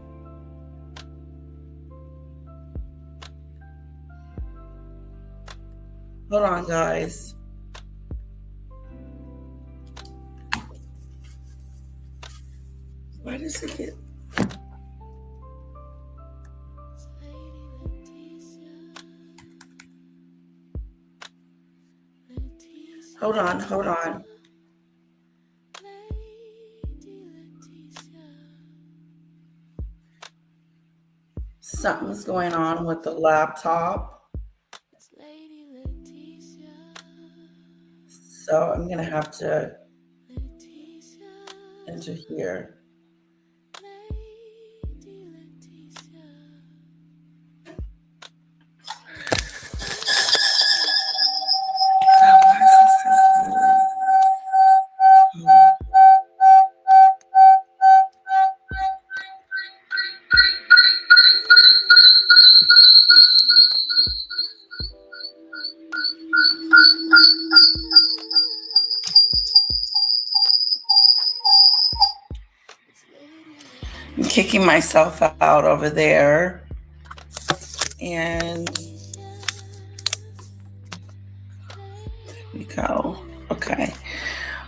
Hold on, guys. Why does it get... Hold on, hold on. Something's going on with the laptop. So I'm going to have to enter here. I'm kicking myself out over there. And there we go. Okay.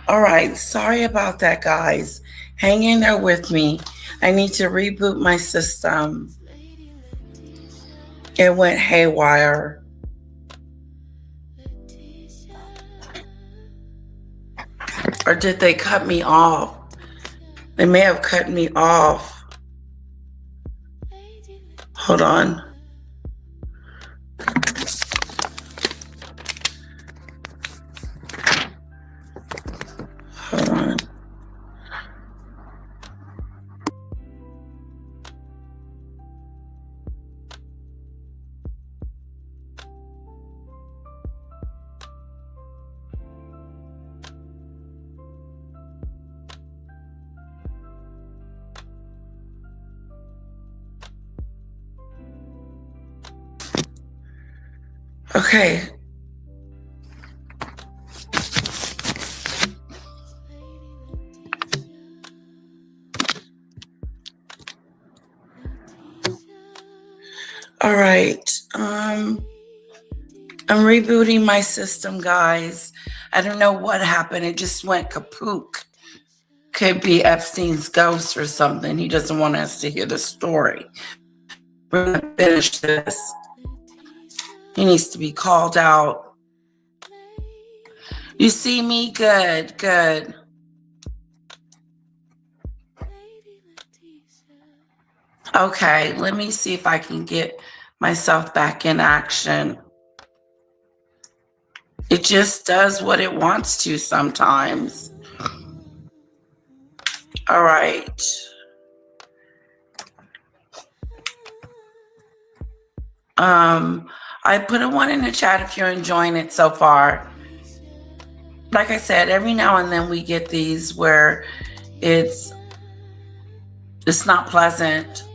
All right. Sorry about that, guys. Hang in there with me. I need to reboot my system. It went haywire. Or did they cut me off? They may have cut me off. Hold on. Hold on. Okay. All right. I'm rebooting my system, guys. I don't know what happened. It just went kaput. Could be Epstein's ghost or something. He doesn't want us to hear the story. We're going to finish this. He needs to be called out. You see me? Good, good. Okay, let me see if I can get myself back in action. It just does what it wants to sometimes. All right. I put a 1 in the chat if you're enjoying it so far. Like I said, every now and then we get these where it's not pleasant.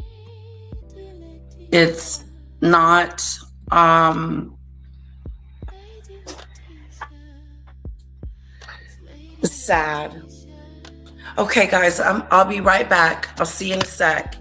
It's not sad. Okay, guys, I'll be right back. I'll see you in a sec.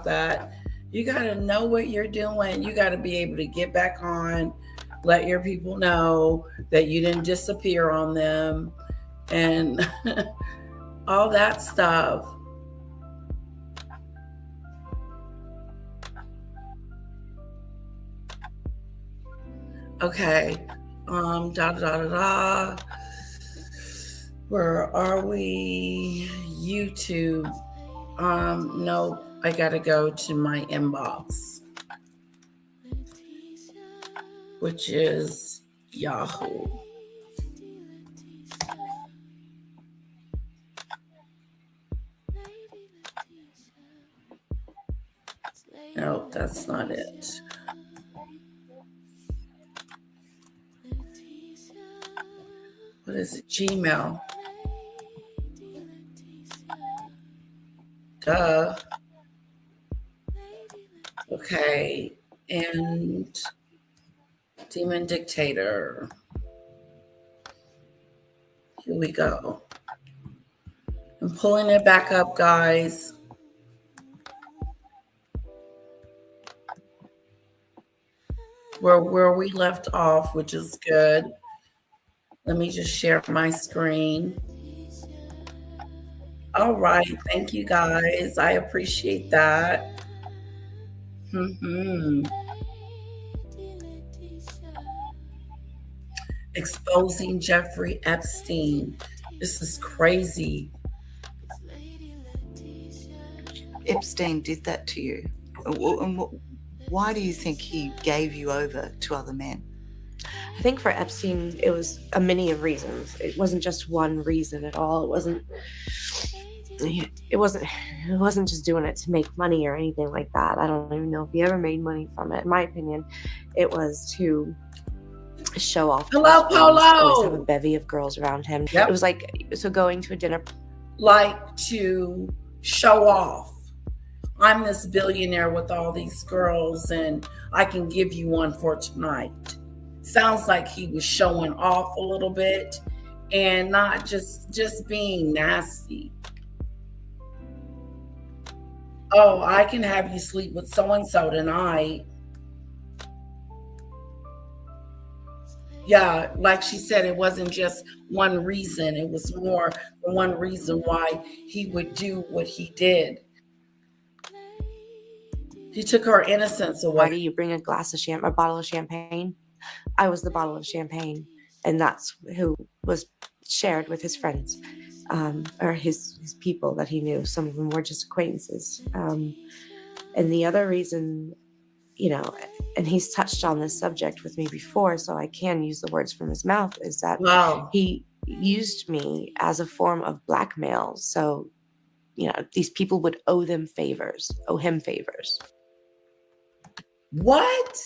That you got to know what you're doing. You got to be able to get back on, let your people know that you didn't disappear on them, and all that stuff. Okay. Where are we? YouTube. Nope. I gotta go to my inbox, which is Yahoo. Nope, that's not it. is it? Gmail. Duh. Okay. And Demon Dictator. Here we go. I'm pulling it back up, guys. Where we left off, which is good. Let me just share my screen. All right. Thank you, guys. I appreciate that. Exposing Jeffrey Epstein. This is crazy. Epstein did that to you. And why do you think he gave you over to other men? I think for Epstein, it was a many of reasons. It wasn't just one reason at all. It wasn't just doing it to make money or anything like that. I don't even know if he ever made money from it. In my opinion, it was to show off. Hello, Polo. Always have a bevy of girls around him. Yep. It was like, so going to a dinner. Like to show off. I'm this billionaire with all these girls and I can give you one for tonight. Sounds like he was showing off a little bit and not just being nasty. Oh, I can have you sleep with so-and-so tonight. Yeah, like she said, it wasn't just one reason. It was more than one reason why he would do what he did. He took her innocence away. Why do you bring a bottle of champagne? I was the bottle of champagne, and that's who was shared with his friends, or his people that he knew. Some of them were just acquaintances. And the other reason, and he's touched on this subject with me before, so I can use the words from his mouth, is that he used me as a form of blackmail. So, these people would owe him favors. What?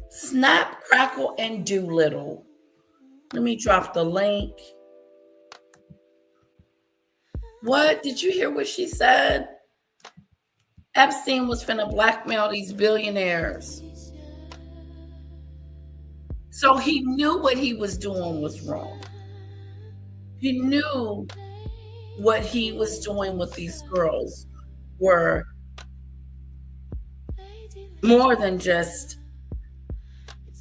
Snap, Crackle, and Doolittle. Let me drop the link. What? Did you hear what she said? Epstein was finna blackmail these billionaires. So he knew what he was doing was wrong. He knew what he was doing with these girls were more than just,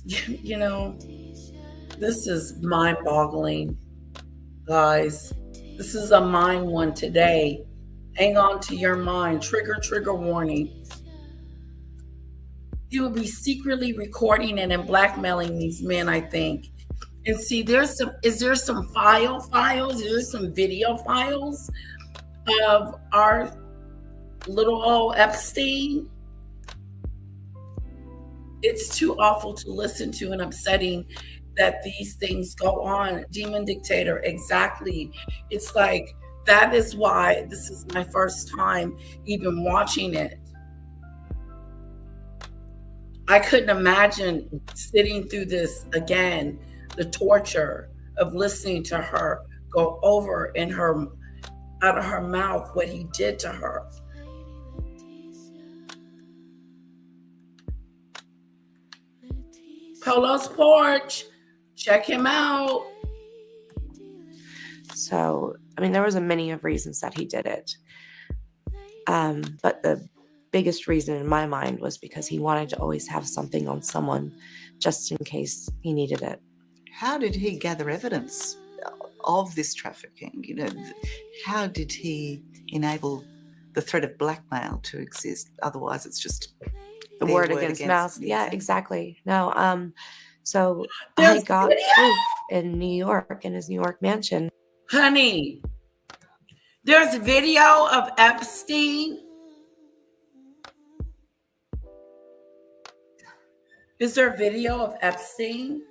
this is mind-boggling, guys. This is a mind one today. Hang on to your mind. Trigger warning. He would be secretly recording and blackmailing these men, I think. And see, is there some files? Is there some video files of our little old Epstein? It's too awful to listen to and upsetting that these things go on. Demon Dictator, exactly. It's like, that is why this is my first time even watching it. I couldn't imagine sitting through this again, the torture of listening to her go over out of her mouth what he did to her. Polo's Porch, check him out. So, there was a many of reasons that he did it. But the biggest reason in my mind was because he wanted to always have something on someone just in case he needed it. How did he gather evidence of this trafficking? How did he enable the threat of blackmail to exist? Otherwise, it's just the word against mouth. Yeah, exactly. No, so There's I got video? proof in New York, in his New York mansion. Honey, there's video of Epstein. Is there video of Epstein?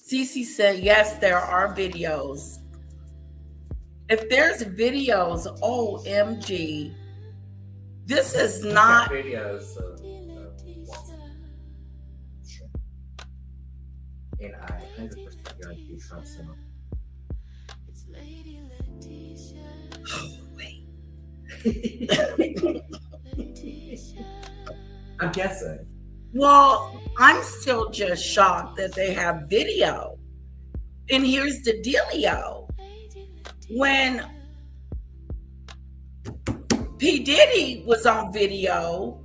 Cece said, yes, there are videos. If there's videos, OMG. This is not. Videos and I 100% guarantee Trump sent him. Oh, wait. I'm guessing. Well, I'm still just shocked that they have video. And here's the dealio. When P. Diddy was on video,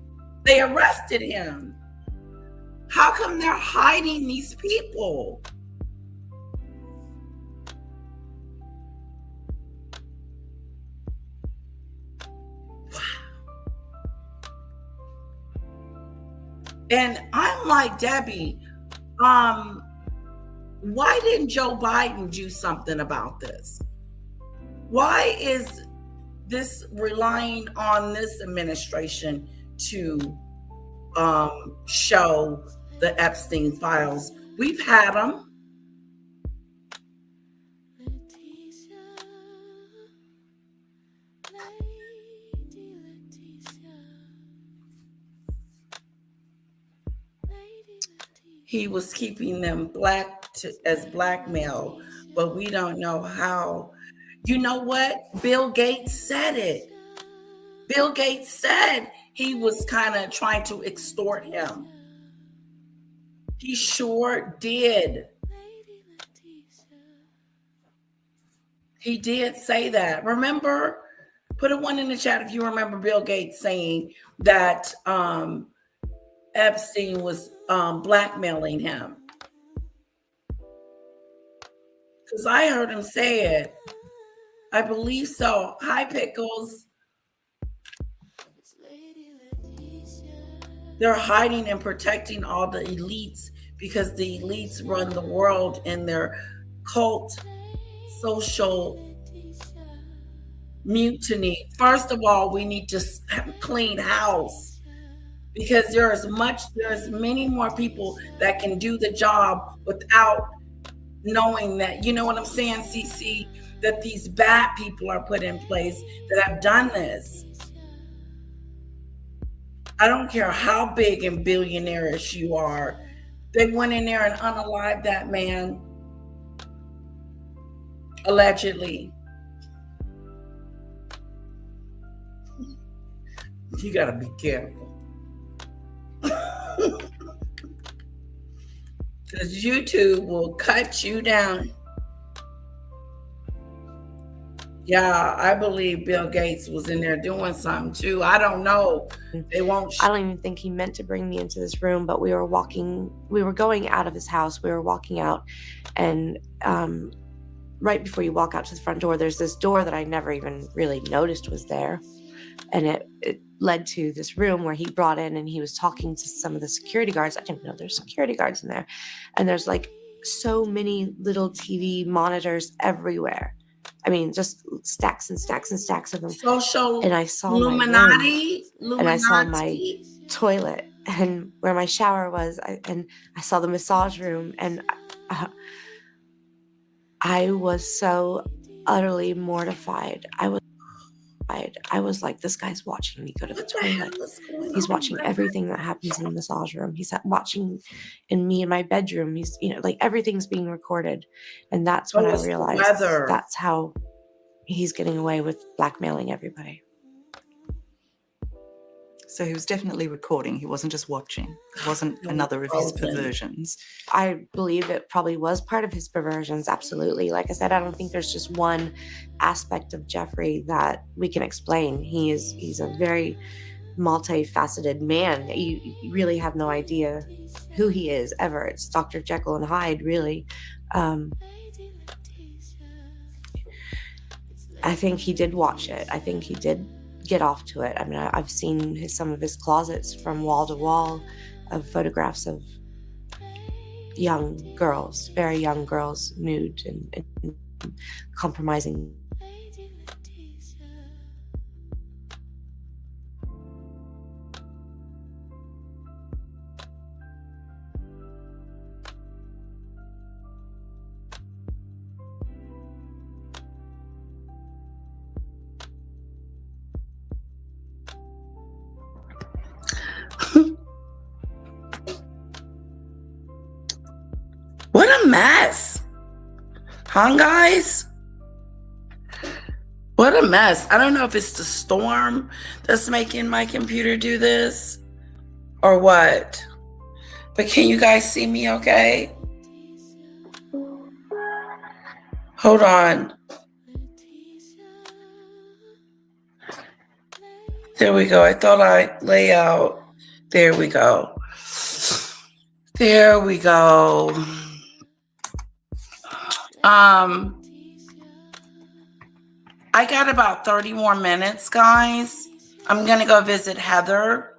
they arrested him. How come they're hiding these people? And I'm like, Debbie, why didn't Joe Biden do something about this? Why is this relying on this administration to show the Epstein files? We've had them. He was keeping them as blackmail, but we don't know how. You know what? Bill Gates said it. Bill Gates said he was kind of trying to extort him. He sure did. He did say that. Remember? Put a 1 in the chat if you remember Bill Gates saying that Epstein was blackmailing him. Because I heard him say it. I believe so. Hi, Pickles. They're hiding and protecting all the elites because the elites run the world in their cult social mutiny. First of all, we need to clean house because there's many more people that can do the job without knowing that, you know what I'm saying, CC, that these bad people are put in place that have done this. I don't care how big and billionaire-ish you are. They went in there and unalived that man, allegedly. You gotta be careful. Because YouTube will cut you down. Yeah, I believe Bill Gates was in there doing something too. I don't know. They won't. I don't even think he meant to bring me into this room, but we were going out of his house. We were walking out, and right before you walk out to the front door, there's this door that I never even really noticed was there. And it led to this room where he brought in, and he was talking to some of the security guards. I didn't know there's security guards in there. And there's like so many little TV monitors everywhere. I mean, just stacks and stacks and stacks of them. Social and I saw Illuminati, and I saw my toilet and where my shower was, and I saw the massage room, and I was so utterly mortified. I was like, this guy's watching me go to the toilet. He's watching everything that happens in the massage room. He's watching in me in my bedroom. He's, like everything's being recorded. And that's when I realized that's how he's getting away with blackmailing everybody. So he was definitely recording. He wasn't just watching. It wasn't another of his perversions. I believe it probably was part of his perversions. Absolutely. Like I said, I don't think there's just one aspect of Giuffre that we can explain. He's a very multifaceted man. You really have no idea who he is ever. It's Dr. Jekyll and Hyde, really. I think he did watch it. I think he did get off to it. I mean, I've seen some of his closets from wall to wall of photographs of young girls, very young girls, nude and compromising. What am Huh, guys? What a mess. I don't know if it's the storm that's making my computer do this or what. But can you guys see me okay? Hold on. There we go. I thought I'd lay out. There we go. There we go. I got about 30 more minutes, guys. I'm going to go visit Heather.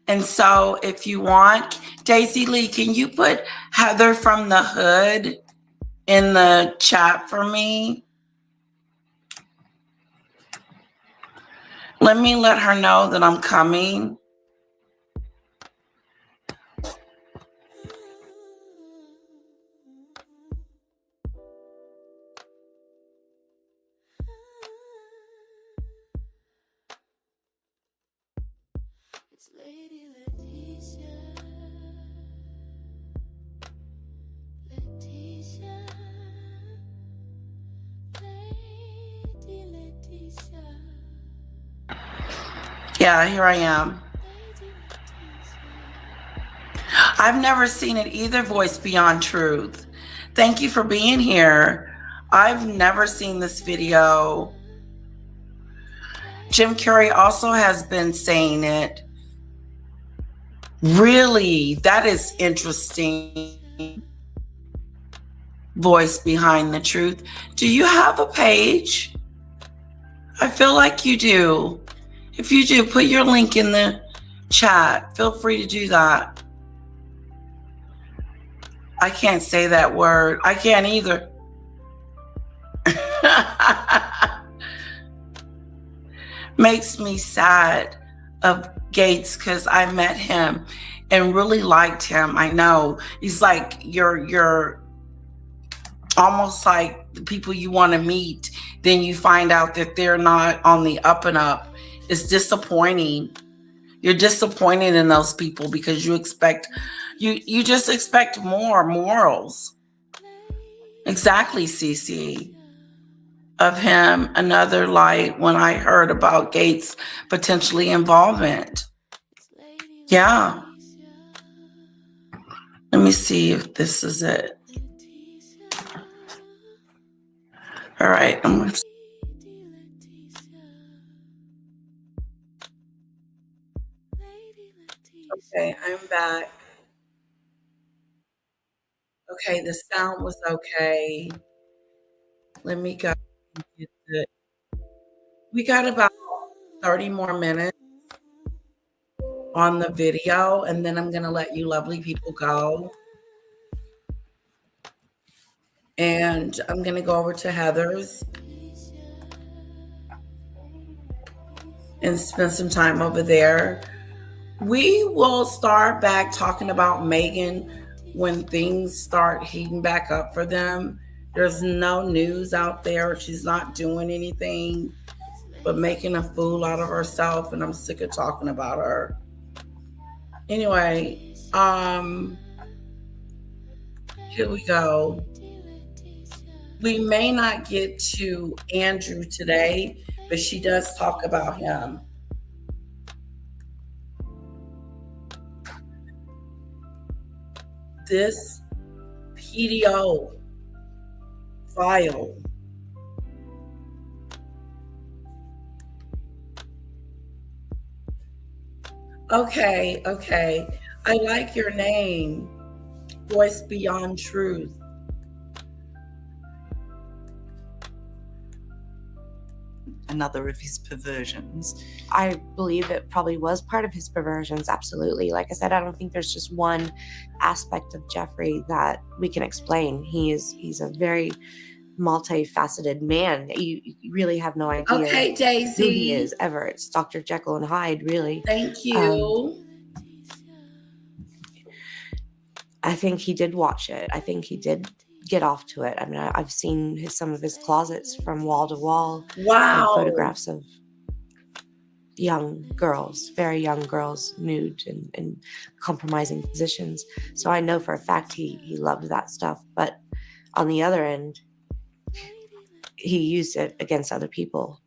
And so if you want, Daisy Lee, can you put Heather from the Hood in the chat for me? Let me let her know that I'm coming. Yeah, here I am. I've never seen it either, Voice Beyond Truth. Thank you for being here. I've never seen this video. Jim Carrey also has been saying it. Really? That is interesting. Voice Behind the Truth. Do you have a page? I feel like you do. If you do, put your link in the chat. Feel free to do that. I can't say that word. I can't either. Makes me sad of Gates because I met him and really liked him. I know. He's like you're almost like the people you want to meet. Then you find out that they're not on the up and up. It's disappointing. You're disappointed in those people because you just expect more morals. Exactly, Cece. Of him, another light when I heard about Gates' potentially involvement. Yeah. Let me see if this is it. All right, I'm going to. Okay, I'm back. Okay, the sound was okay. Let me go and get it. We got about 30 more minutes on the video, and then I'm going to let you lovely people go. And I'm going to go over to Heather's and spend some time over there. We will start back talking about Megan when things start heating back up for them. There's no news out there. She's not doing anything but making a fool out of herself, and I'm sick of talking about her. Anyway, here we go. We may not get to Andrew today, but she does talk about him. This PDO file. Okay. I like your name. Voice Beyond Truth. Another of his perversions. I believe it probably was part of his perversions, absolutely. Like I said, I don't think there's just one aspect of Giuffre that we can explain. He's a very multifaceted man. You really have no idea Okay, Daisy. who he is ever. It's Dr. Jekyll and Hyde, really. Thank you. I think he did watch it. I think he did get off to it. I mean, I've seen some of his closets from wall to wall. Wow. Photographs of young girls, very young girls, nude and in compromising positions. So I know for a fact he loved that stuff. But on the other end, he used it against other people.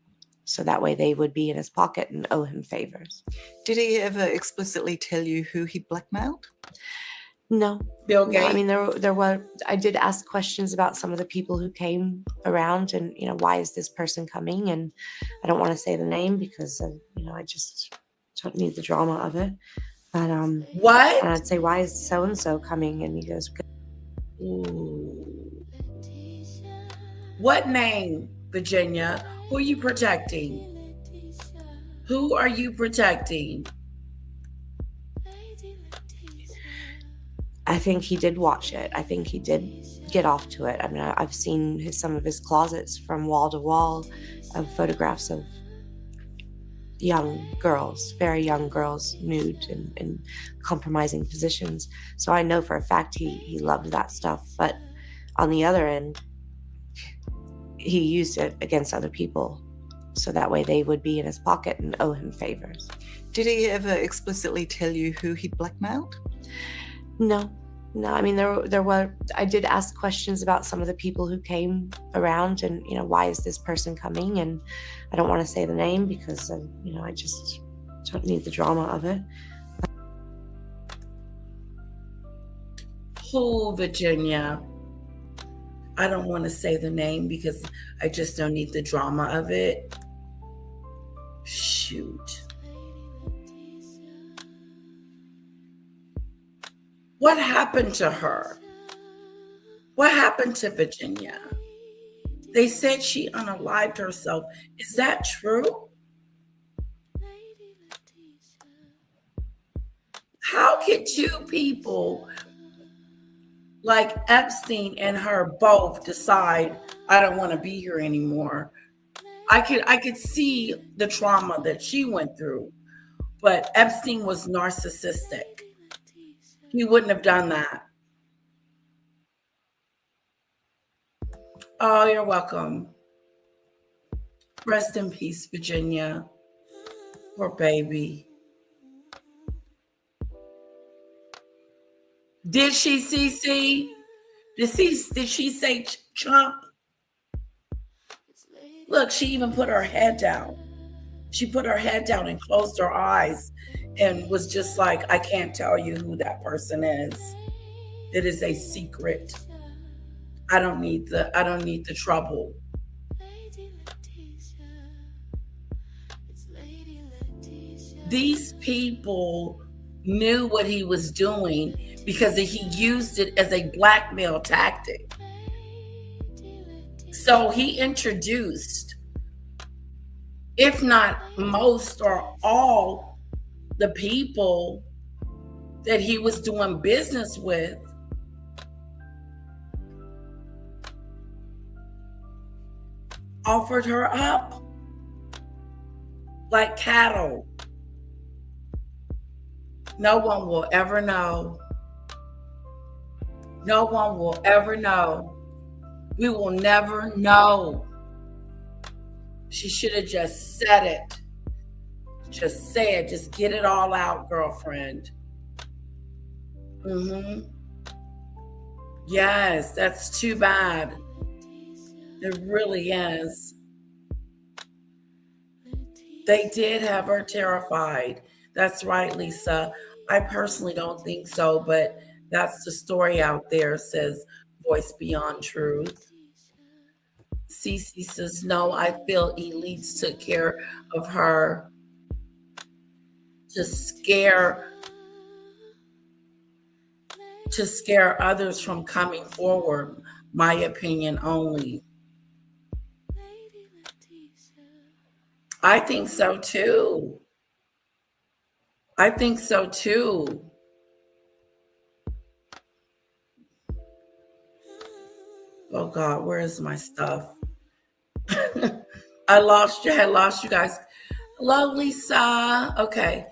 So that way they would be in his pocket and owe him favors. Did he ever explicitly tell you who he blackmailed? No. Bill No, I Gates. mean, there were, I did ask questions about some of the people who came around and, why is this person coming? And I don't want to say the name because, I just don't need the drama of it. But, What? and I'd say, why is so-and-so coming? And he goes, Ooh. What name, Virginia? Who are you protecting? Who are you protecting? I think he did watch it. I think he did get off to it. I mean, I've seen some of his closets from wall to wall of photographs of young girls, very young girls, nude and in compromising positions. So I know for a fact he loved that stuff. But on the other end, he used it against other people. So that way they would be in his pocket and owe him favors. Did he ever explicitly tell you who he blackmailed? No. No, I mean, there were, I did ask questions about some of the people who came around and, why is this person coming? And I don't want to say the name because, I just don't need the drama of it. Who, Virginia? I don't want to say the name because I just don't need the drama of it. Shoot. What happened to her? What happened to Virginia? They said she unalived herself. Is that true? How could two people like Epstein and her both decide, I don't want to be here anymore? I could see the trauma that she went through, but Epstein was narcissistic. He wouldn't have done that. Oh, you're welcome. Rest in peace, Virginia. Poor baby. Did she, CC? Did she say chump? Look, she even put her head down. She put her head down and closed her eyes and was just like, I can't tell you who that person is. It is a secret. I don't need the trouble. These people knew what he was doing because he used it as a blackmail tactic. So he introduced, if not most or all, the people that he was doing business with. Offered her up like cattle. No one will ever know. No one will ever know. We will never know. She should have just said it. Just say it. Just get it all out, girlfriend. Yes, that's too bad. It really is. They did have her terrified. That's right, Lisa. I personally don't think so, but that's the story out there, says Voice Beyond Truth. Cece says, no, I feel elites took care of her to scare others from coming forward. My opinion only. I think so too. I think so too. Oh God, where is my stuff? I lost you guys. Hello, Lisa. Okay.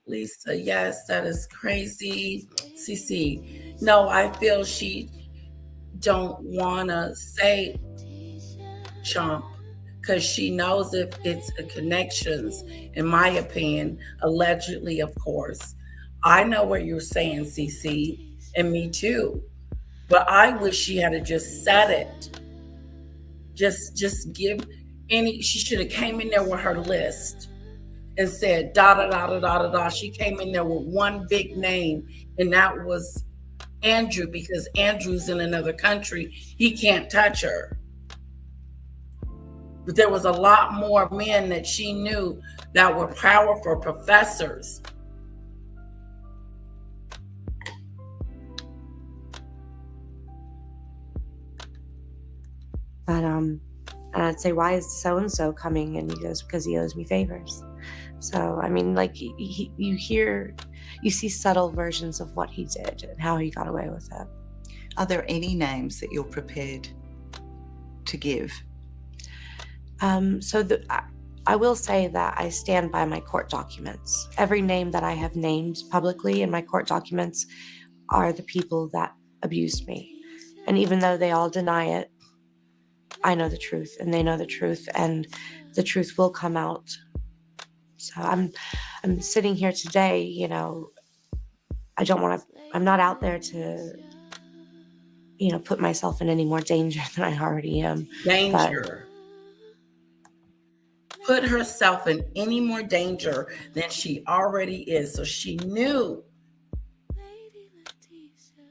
Lisa, yes, that is crazy. CC, no, I feel she don't want to say chump because she knows if it's a connections, in my opinion, allegedly, of course. I know what you're saying, CC, and me too. But I wish she had just said it. Just give any. She should have came in there with her list and said da da da da da da da. She came in there with one big name, and that was Andrew, because Andrew's in another country. He can't touch her. But there was a lot more men that she knew that were powerful professors. But and I'd say, why is so and so coming? And he goes, because he owes me favors. So I mean, like you see subtle versions of what he did and how he got away with it. Are there any names that you're prepared to give? I will say that I stand by my court documents. Every name that I have named publicly in my court documents are the people that abused me. And even though they all deny it, I know the truth, and they know the truth, and the truth will come out. So I'm sitting here today, you know, I'm not out there to, you know, put myself in any more danger than I already am. Danger. Put herself in any more danger than she already is. So she knew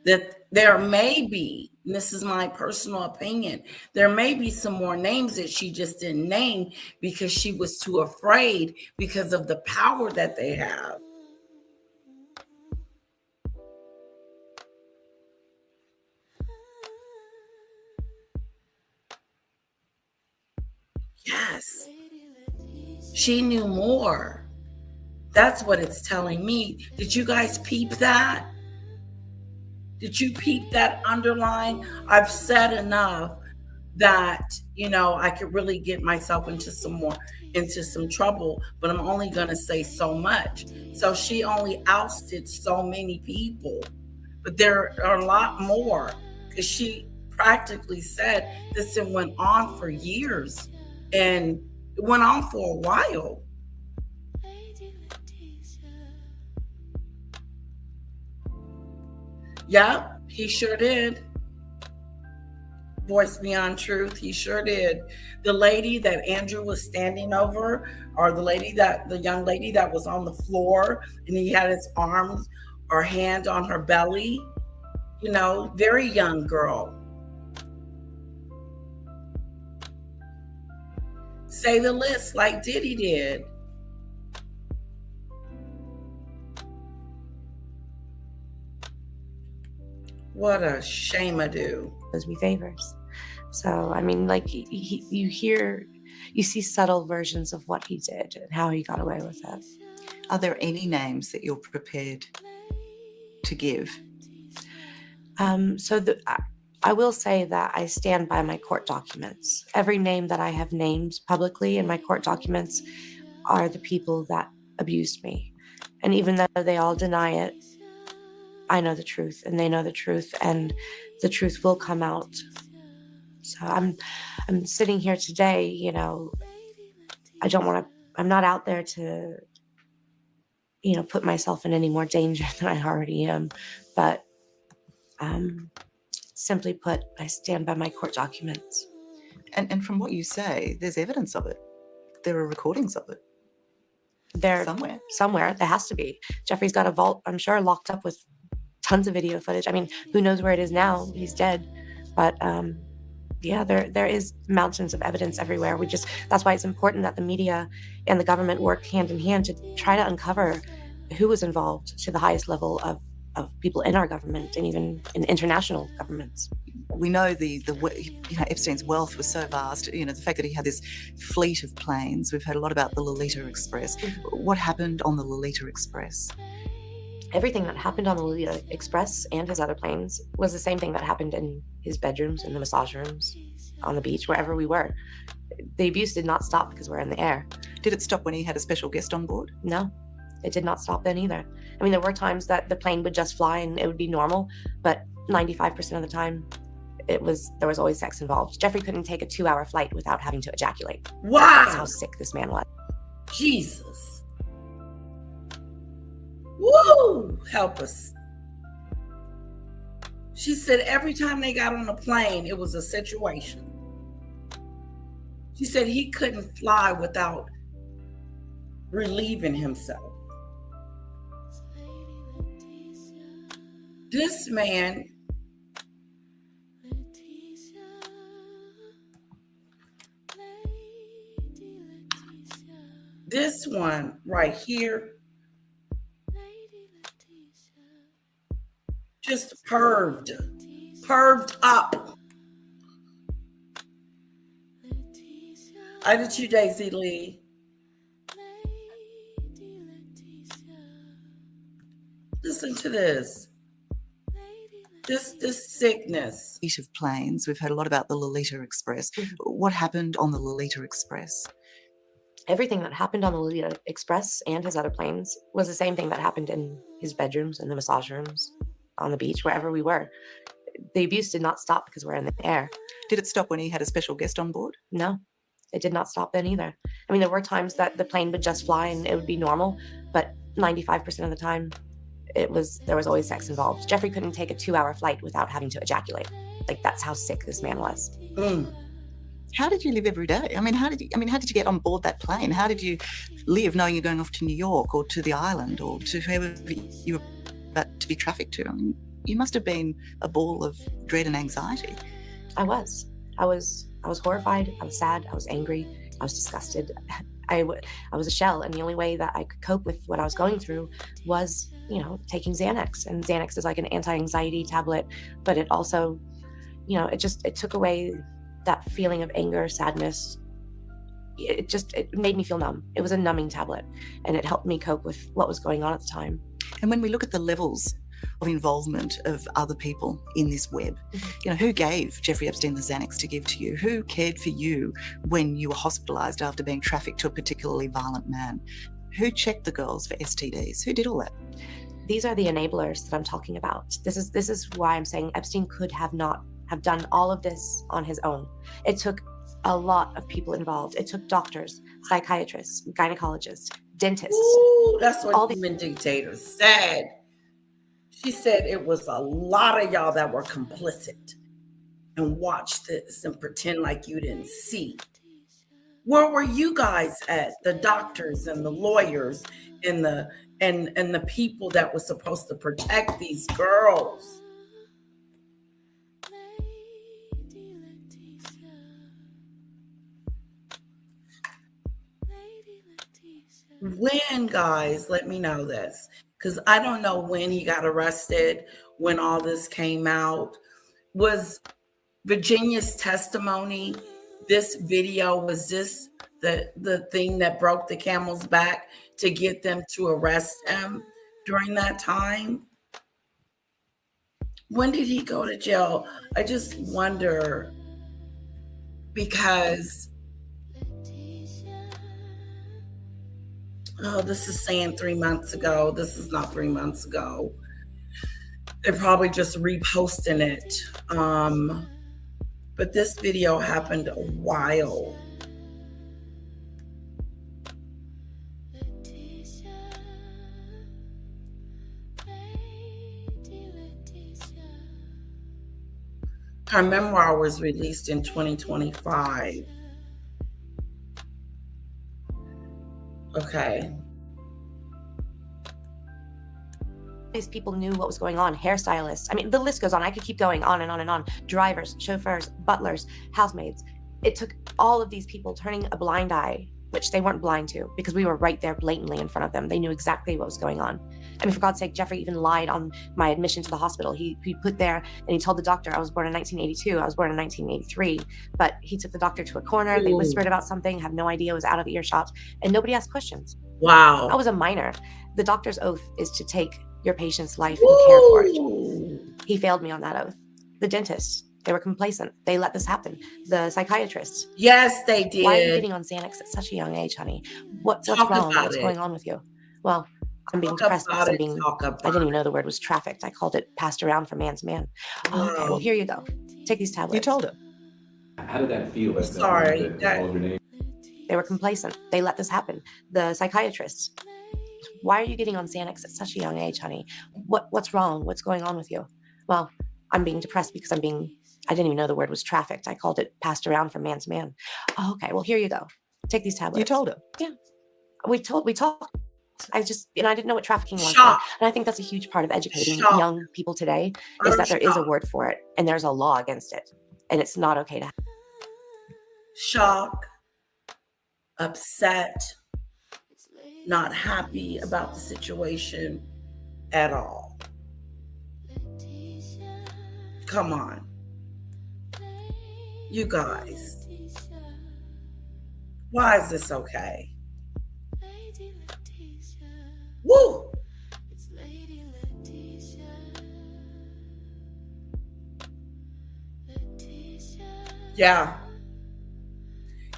that there may be, and this is my personal opinion, there may be some more names that she just didn't name because she was too afraid because of the power that they have. Yes. She knew more. That's what it's telling me. Did you guys peep that? Did you peep that underline? I've said enough that, you know, I could really get myself into some trouble, but I'm only going to say so much. So she only ousted so many people, but there are a lot more, because she practically said this went on for years, and it went on for a while. Yep, he sure did. Voice Beyond Truth, he sure did. The lady that Andrew was standing over, or the young lady that was on the floor, and he had his arms or hand on her belly, you know, very young girl. Say the list like Diddy did. What a shame-a-do. Owes me favors. So I mean, like you see subtle versions of what he did and how he got away with it. Are there any names that you're prepared to give? I will say that I stand by my court documents. Every name that I have named publicly in my court documents are the people that abused me. And even though they all deny it, I know the truth, and they know the truth, and the truth will come out. So I'm sitting here today, you know, I'm not out there to, you know, put myself in any more danger than I already am. But simply put, I stand by my court documents. And from what you say, there's evidence of it. There are recordings of it. There somewhere there has to be. Giuffre's got a vault, I'm sure, locked up with tons of video footage. I mean, who knows where it is now? He's dead. But yeah, there is mountains of evidence everywhere. That's why it's important that the media and the government work hand in hand to try to uncover who was involved to the highest level of people in our government and even in international governments. We know Epstein's wealth was so vast. You know, the fact that he had this fleet of planes. We've heard a lot about the Lolita Express. What happened on the Lolita Express? Everything that happened on the Lolita Express and his other planes was the same thing that happened in his bedrooms, in the massage rooms, on the beach, wherever we were. The abuse did not stop because we're in the air. Did it stop when he had a special guest on board? No, it did not stop then either. I mean, there were times that the plane would just fly and it would be normal, but 95% of the time, there was always sex involved. Giuffre couldn't take a 2-hour flight without having to ejaculate. Wow. That's how sick this man was. Jesus. Woo! Help us. She said every time they got on a plane, it was a situation. She said he couldn't fly without relieving himself. This man, this one right here, just perved up. I did you, Daisy Lee. Listen to this. This sickness. Fleet of planes. We've heard a lot about the Lolita Express. What happened on the Lolita Express? Everything that happened on the Lolita Express and his other planes was the same thing that happened in his bedrooms, in the massage rooms, on the beach, wherever we were. The abuse did not stop because we're in the air. Did it stop when he had a special guest on board? No, it did not stop then either. I mean, there were times that the plane would just fly and it would be normal, but 95% of the time, there was always sex involved. Giuffre couldn't take a 2-hour flight without having to ejaculate. Like, that's how sick this man was. How did you live every day? How did you get on board that plane? How did you live knowing you're going off to New York or to the island or to whoever you were about to be trafficked to? I mean, you must have been a ball of dread and anxiety. I was horrified. I was sad. I was angry. I was disgusted. I was a shell, and the only way that I could cope with what I was going through was, taking Xanax. And Xanax is like an anti-anxiety tablet, but it also, it took away that feeling of anger, sadness. It made me feel numb. It was a numbing tablet, and it helped me cope with what was going on at the time. And when we look at the levels of involvement of other people in this web, who gave Giuffre Epstein the Xanax to give to you? Who cared for you when you were hospitalized after being trafficked to a particularly violent man? Who checked the girls for STDs? Who did all that? These are the enablers that I'm talking about. This is why I'm saying Epstein could not have done all of this on his own. It took a lot of people involved. It took doctors, psychiatrists, gynecologists, dentists. Ooh, that's what Human Dictator said. She said it was a lot of y'all that were complicit and watched this and pretend like you didn't see. Where were you guys at? The doctors and the lawyers and the people that were supposed to protect these girls. When, guys, let me know this, because I don't know when he got arrested, when all this came out. Was Virginia's testimony, this video, was this the thing that broke the camel's back to get them to arrest him during that time? When did he go to jail? I just wonder, because this is saying 3 months ago. This is not 3 months ago. They're probably just reposting it. But this video happened a while. Her memoir was released in 2025. Okay. These people knew what was going on. Hairstylists. I mean, the list goes on. I could keep going on and on and on. Drivers, chauffeurs, butlers, housemaids. It took all of these people turning a blind eye, which they weren't blind to because we were right there blatantly in front of them. They knew exactly what was going on. I mean, for God's sake, Giuffre even lied on my admission to the hospital. He put there and he told the doctor I was born in 1982. I was born in 1983. But he took the doctor to a corner. They whispered about something, had no idea, was out of earshot, and nobody asked questions. Wow. I was a minor. The doctor's oath is to take your patient's life and care for it. He failed me on that oath. The dentists, they were complacent. They let this happen. The psychiatrists. Yes, they did. Why are you getting on Xanax at such a young age, honey? What's wrong? What's going on with you? Well, I'm being depressed because I didn't even know the word was trafficked. I called it passed around from man to man. Oh, okay, well, here you go. Take these tablets. You told her. How did that feel? Sorry. They were complacent. They let this happen. The psychiatrists. Why are you getting on Xanax at such a young age, honey? What's wrong? What's going on with you? Well, I'm being depressed because I'm being I didn't even know the word was trafficked. I called it passed around from man to man. Oh, okay, well, here you go. Take these tablets. You told her? Yeah. We talked. I didn't know what trafficking was. Shock. And I think that's a huge part of educating Shock. young people today is I'm that there is a shocked. word for it and there's a law against it. And it's not okay to have. Shock, upset, not happy about the situation at all. Come on. You guys. Why is this okay? Woo! Yeah.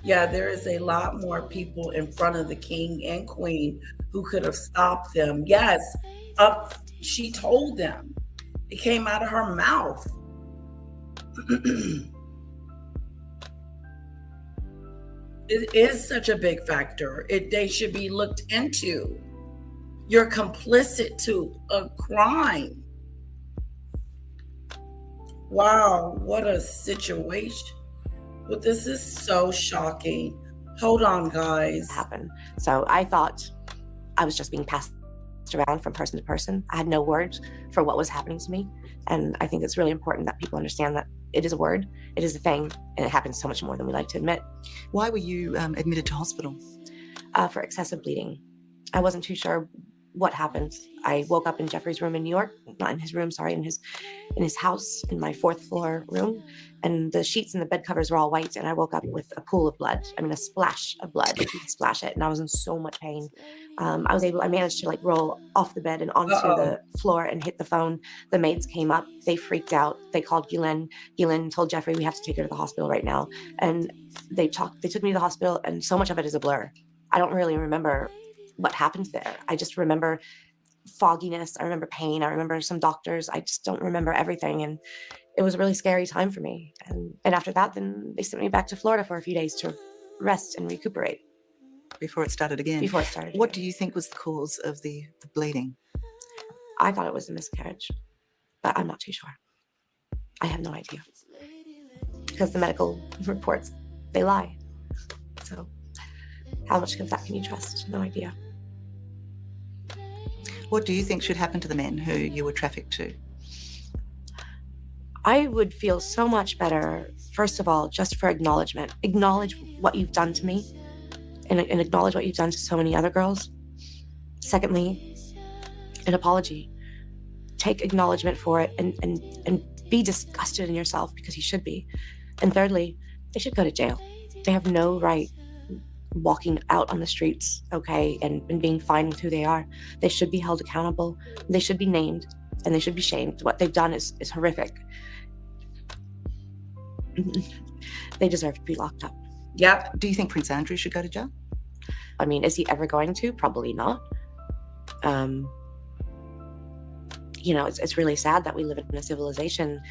Yeah, there is a lot more people in front of the king and queen who could have stopped them. Yes, she told them. It came out of her mouth. It is such a big factor. They should be looked into. You're complicit to a crime. Wow, what a situation. But this is so shocking. Hold on, guys. Happen. So I thought I was just being passed around from person to person. I had no words for what was happening to me. And I think it's really important that people understand that it is a word, it is a thing, and it happens so much more than we like to admit. Why were you admitted to hospital? For excessive bleeding. I wasn't too sure what happened. I woke up in Giuffre's room in New York, not in his room, sorry, in his house, in my 4th floor room, and the sheets and the bed covers were all white, and I woke up with a pool of blood. I mean, a splash of blood. You could splash it, and I was in so much pain. I managed to roll off the bed and onto the floor and hit the phone. The maids came up. They freaked out. They called Guylaine. Guylaine told Giuffre, we have to take her to the hospital right now. And they took me to the hospital, and so much of it is a blur. I don't really remember what happened there. I just remember fogginess. I remember pain. I remember some doctors. I just don't remember everything. And it was a really scary time for me. And after that, then they sent me back to Florida for a few days to rest and recuperate. Before it started again? Before it started What again. do you think was the cause of the bleeding? I thought it was a miscarriage, but I'm not too sure. I have no idea. Because the medical reports, they lie. So how much of that can you trust? No idea. What do you think should happen to the men who you were trafficked to? I would feel so much better, first of all, just for acknowledgement. Acknowledge what you've done to me and acknowledge what you've done to so many other girls. Secondly, an apology. Take acknowledgement for it and be disgusted in yourself, because you should be. And thirdly, they should go to jail. They have no right walking out on the streets, okay, and being fine with who they are. They should be held accountable. They should be named, and they should be shamed. What they've done is horrific. They deserve to be locked up. Yep. Do you think Prince Andrew should go to jail? I mean, is he ever going to? Probably not. It's really sad that we live in a civilization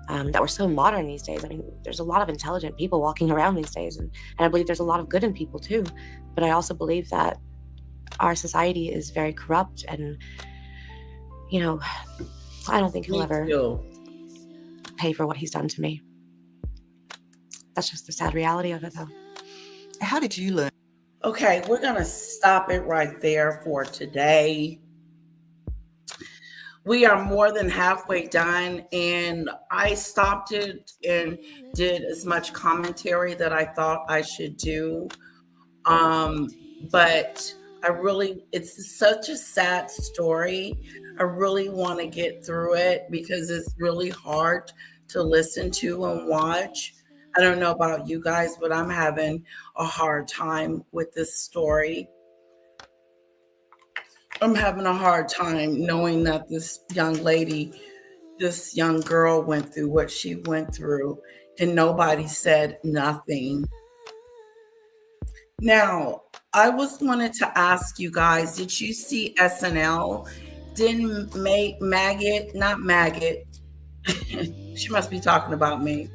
that we're so modern these days. I mean, there's a lot of intelligent people walking around these days, and I believe there's a lot of good in people too. But I also believe that our society is very corrupt, and I don't think he'll ever pay for what he's done to me. That's just the sad reality of it, though. How did you learn? Okay, we're going to stop it right there for today. We are more than halfway done, and I stopped it and did as much commentary that I thought I should do. But it's such a sad story. I really want to get through it because it's really hard to listen to and watch. I don't know about you guys, but I'm having a hard time with this story. I'm having a hard time knowing that this young lady, this young girl went through what she went through, and nobody said nothing. Now, I wanted to ask you guys, did you see SNL? Didn't not Maggot, she must be talking about me.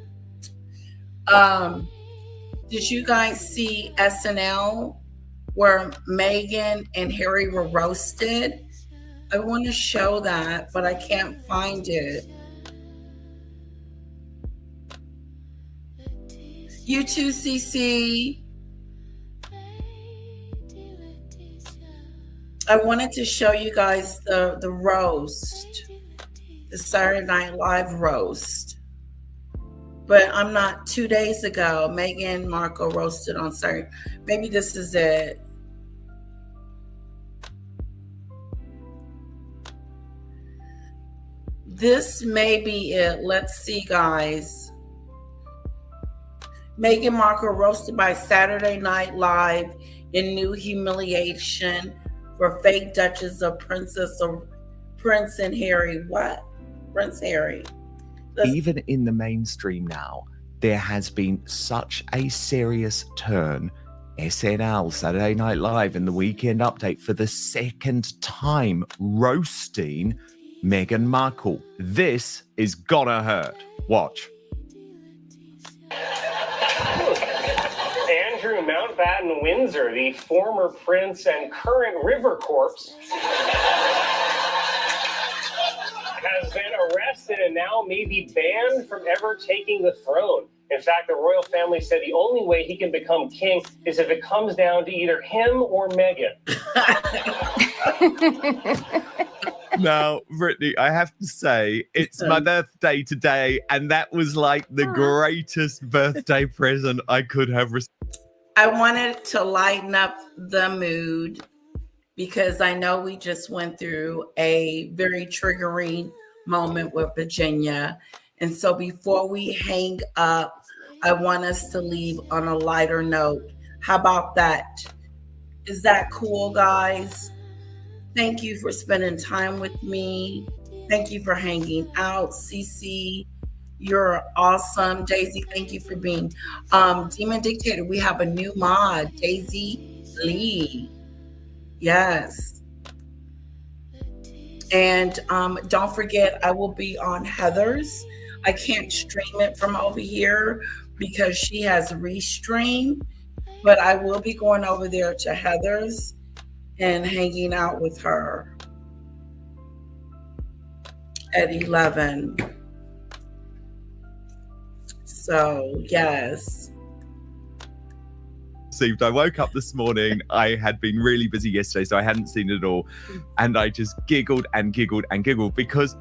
Did you guys see SNL where Meghan and Harry were roasted? I want to show that, but I can't find it. You too, CC. I wanted to show you guys the roast, the Saturday Night Live roast. But I'm not. 2 days ago, Meghan Markle roasted on Saturday. Maybe this is it. This may be it. Let's see, guys. Meghan Markle roasted by Saturday Night Live in new humiliation for fake Duchess of Prince and Harry. What? Prince Harry. Even in the mainstream now, there has been such a serious turn. SNL, Saturday Night Live, in the Weekend Update for the second time roasting Meghan Markle. This is gonna hurt. Watch. Andrew Mountbatten Windsor, the former prince and current river corpse, has been arrested and now may be banned from ever taking the throne. In fact, the royal family said the only way he can become king is if it comes down to either him or Meghan. Now, Brittany, I have to say, it's my birthday today, and that was like the greatest birthday present I could have received. I wanted to lighten up the mood because I know we just went through a very triggering moment with Virginia. And so before we hang up, I want us to leave on a lighter note. How about that? Is that cool, guys? Thank you for spending time with me. Thank you for hanging out. Cece, you're awesome. Daisy, thank you for being Demon Dictator. We have a new mod, Daisy Lee. Yes. And don't forget, I will be on Heather's. I can't stream it from over here because she has Restream, but I will be going over there to Heather's and hanging out with her at 11. So, yes. I woke up this morning. I had been really busy yesterday, so I hadn't seen it all. And I just giggled and giggled and giggled because,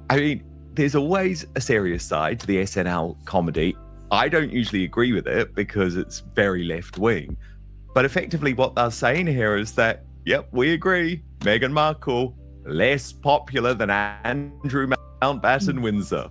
I mean, there's always a serious side to the SNL comedy. I don't usually agree with it because it's very left wing. But effectively, what they're saying here is that, yep, we agree. Meghan Markle, less popular than Andrew Mountbatten Windsor.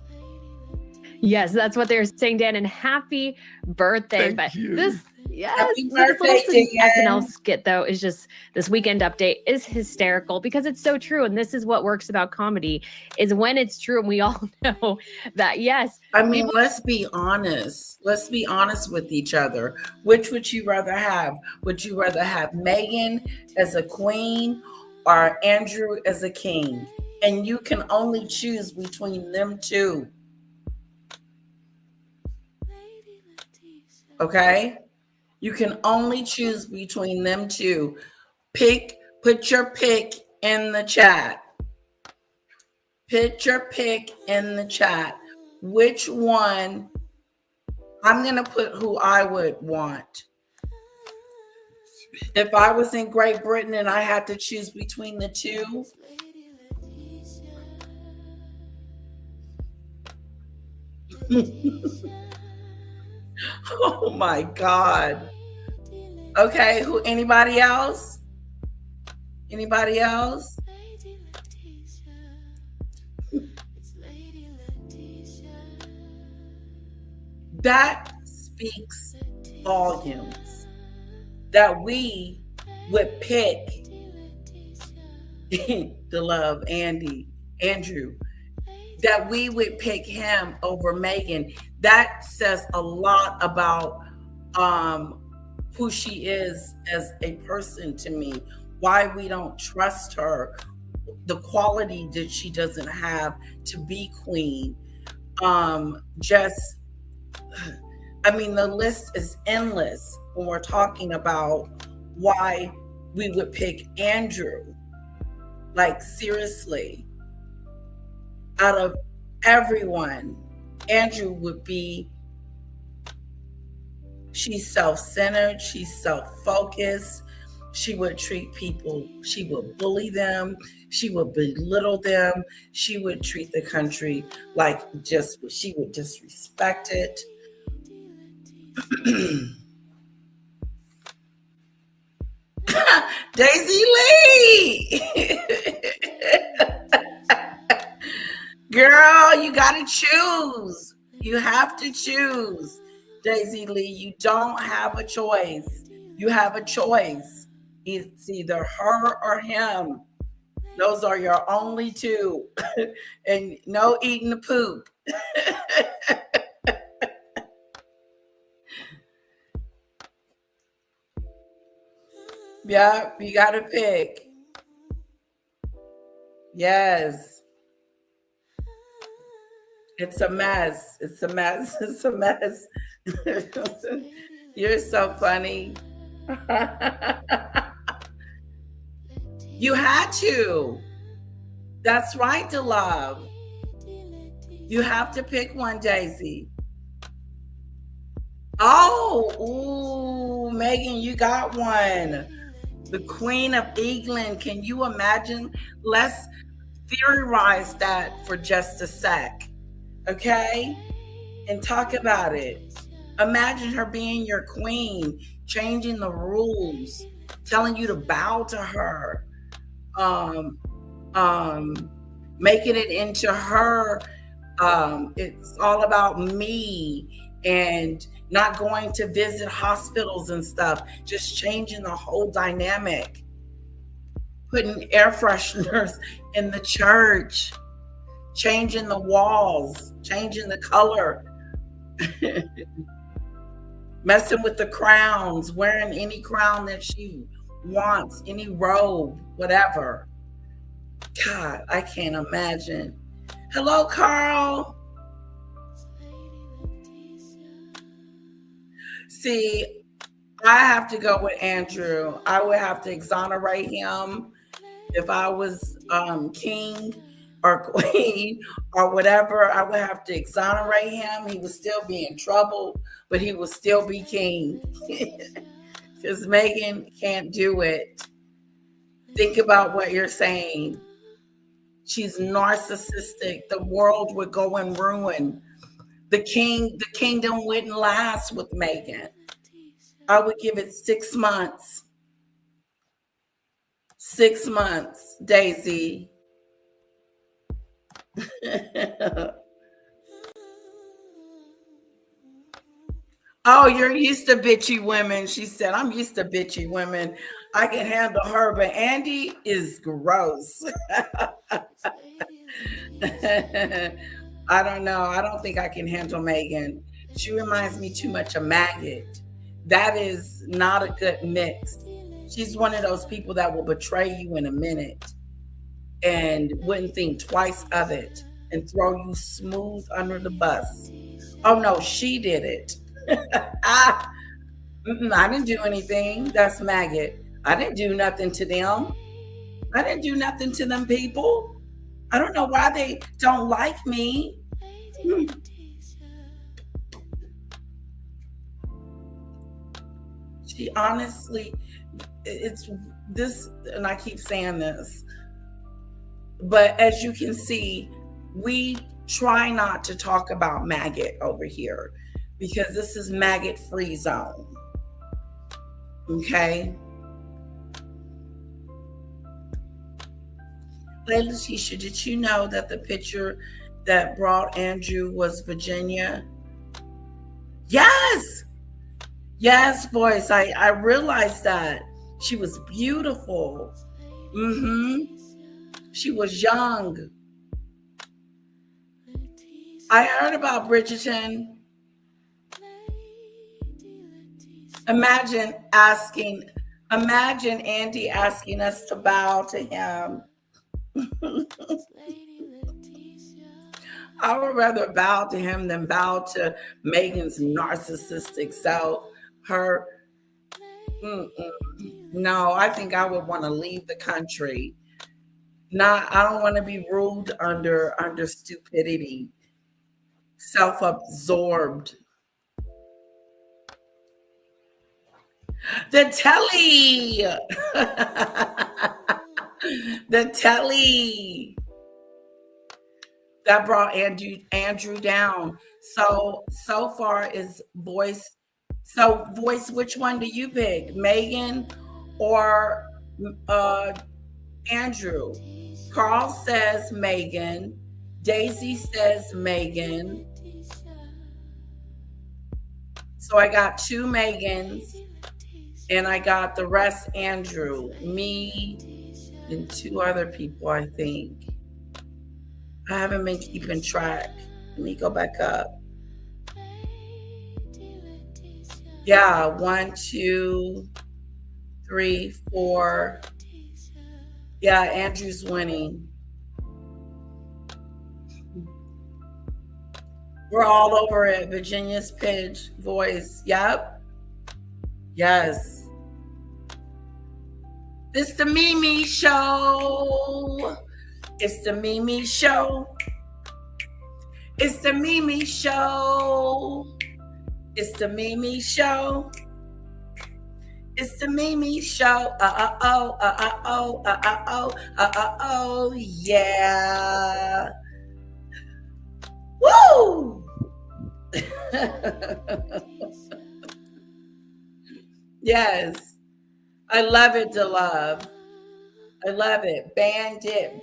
Yes, that's what they're saying, Dan. And happy birthday! Thank you. Happy This little birthday, Dan. SNL skit though is just this Weekend Update is hysterical because it's so true, and this is what works about comedy is when it's true, and we all know that. Yes, I mean, let's be honest. Let's be honest with each other. Which would you rather have? Would you rather have Meghan as a queen or Andrew as a king? And you can only choose between them two. Okay? You can only choose between them two. Put your pick in the chat. Put your pick in the chat. Which one? I'm going to put who I would want. If I was in Great Britain and I had to choose between the two, oh my God. Okay, anybody else? Anybody else? That speaks volumes that we would pick to love Andrew, that we would pick him over Meghan. That says a lot about who she is as a person to me, why we don't trust her, the quality that she doesn't have to be queen. The list is endless when we're talking about why we would pick Andrew. Like, seriously, out of everyone, Andrew would be She's self-centered, she's self-focused. She would treat people, she would bully them, she would belittle them, she would treat the country like just she would disrespect it. Daisy Lee. Girl, you gotta choose. You have to choose. Daisy Lee, you don't have a choice. You have a choice. It's either her or him. Those are your only two. And no eating the poop. Yeah, you gotta pick. Yes. It's a mess. It's a mess. It's a mess. You're so funny. You had to. That's right, to love. You have to pick one, Daisy. Oh, ooh, Megan, you got one. The Queen of England. Can you imagine? Let's theorize that for just a sec, okay? And talk about it. Imagine her being your queen, changing the rules, telling you to bow to her, um, making it into her. It's all about me and not going to visit hospitals and stuff, just changing the whole dynamic, putting air fresheners in the church, changing the walls, changing the color, messing with the crowns, wearing any crown that she wants, any robe, whatever. God, I can't imagine. Hello, Carl. See, I have to go with Andrew. I would have to exonerate him if I was king or queen or whatever. I would have to exonerate him. He would still be in trouble, but he would still be king. Because Megan can't do it. Think about what you're saying. She's narcissistic. The world would go in ruin. The kingdom wouldn't last with Megan. I would give it 6 months. 6 months, Daisy. Oh, you're used to bitchy women. She said, I'm used to bitchy women. I can handle her, but Andy is gross. I don't know. I don't think I can handle Megan. She reminds me too much of Maggot. That is not a good mix. She's one of those people that will betray you in a minute and wouldn't think twice of it and throw you smooth under the bus. Oh no, she did it. I didn't do anything. That's Maggot. I didn't do nothing to them. I didn't do nothing to them people. I don't know why they don't like me. She honestly, it's this, and I keep saying this, but as you can see, we try not to talk about Maggot over here because this is maggot free zone. Okay. Letitia, did you know that the picture that brought Andrew was Virginia? Yes. Yes, boys. I realized that. She was beautiful. She was young. I heard about Bridgerton. Imagine Andy asking us to bow to him. I would rather bow to him than bow to Megan's narcissistic self. Her, no, I think I would want to leave the country. I don't want to be ruled under stupidity, self-absorbed. The telly. The telly. That brought Andrew down. So far is voice. So voice, which one do you pick? Megan or uh Andrew? Carl says Megan. Daisy says Megan. So I got 2 Megans and I got the rest Andrew. Me and 2 other people, I think. I haven't been keeping track. Let me go back up. Yeah, 1, 2, 3, 4. Yeah, Andrew's winning. We're all over it. Virginia's pitch, voice. Yep. Yes. It's the Mimi Show. It's the Mimi Show. It's the Mimi Show. It's the Mimi Show. It's the Mimi Show. Oh, yeah. Woo! Yes. I love it, to love. I love it. Bandit.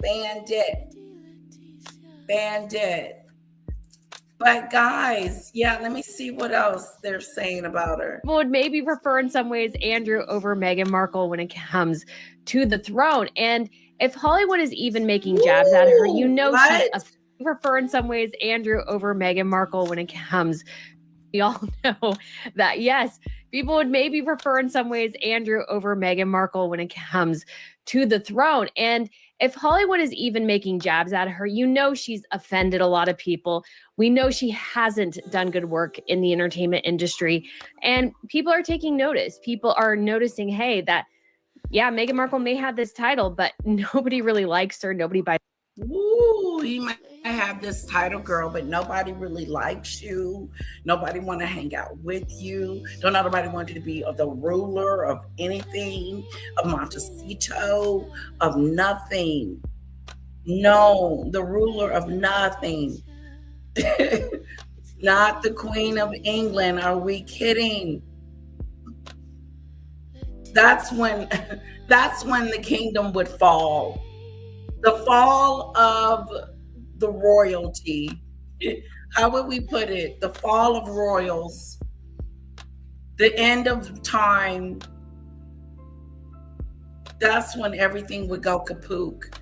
But guys, yeah, let me see what else they're saying about her. Would maybe prefer in some ways Andrew over Meghan Markle when it comes to the throne. And if Hollywood is even making jabs at her, you know she's prefer in some ways Andrew over Meghan Markle when it comes. We all know that, yes, people would maybe prefer in some ways Andrew over Meghan Markle when it comes to the throne. And if Hollywood is even making jabs at her, you know she's offended a lot of people. We know she hasn't done good work in the entertainment industry. And people are taking notice. People are noticing, hey, that, yeah, Meghan Markle may have this title, but nobody really likes her. Nobody buys. Ooh, you might have this title, girl, but nobody really likes you. Nobody want to hang out with you. Don't nobody want you to be the ruler of anything, of Montecito, of nothing. No, the ruler of nothing. Not the Queen of England. Are we kidding? That's when the kingdom would fall. The fall of the royalty. How would we put it? The fall of royals. The end of time. That's when everything would go kaput.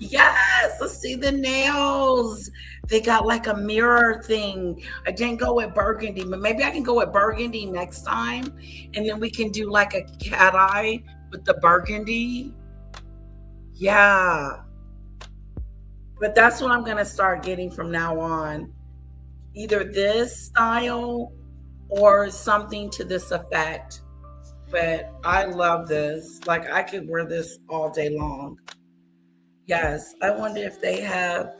Yes, let's see the nails. They got like a mirror thing. I didn't go with burgundy, but maybe I can go with burgundy next time. And then we can do like a cat eye with the burgundy. Yeah. But that's what I'm going to start getting from now on. Either this style or something to this effect. But I love this. Like I could wear this all day long. Yes, I wonder if they have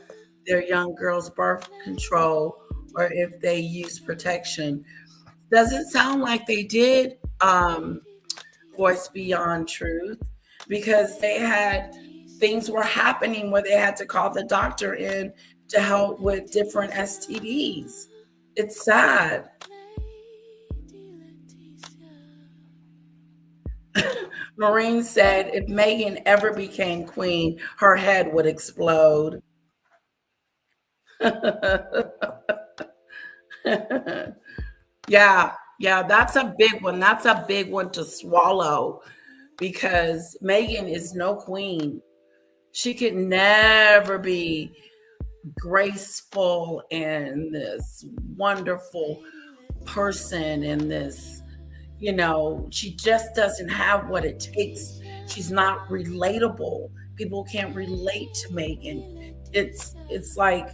their young girls' birth control or if they use protection. Doesn't sound like they did Voice Beyond Truth, because they had things were happening where they had to call the doctor in to help with different STDs. It's sad. Maureen said, if Meghan ever became queen, her head would explode. Yeah, that's a big one. That's a big one to swallow, because Meghan is no queen. She could never be graceful and this wonderful person and this, she just doesn't have what it takes. She's not relatable. People can't relate to Meghan. It's like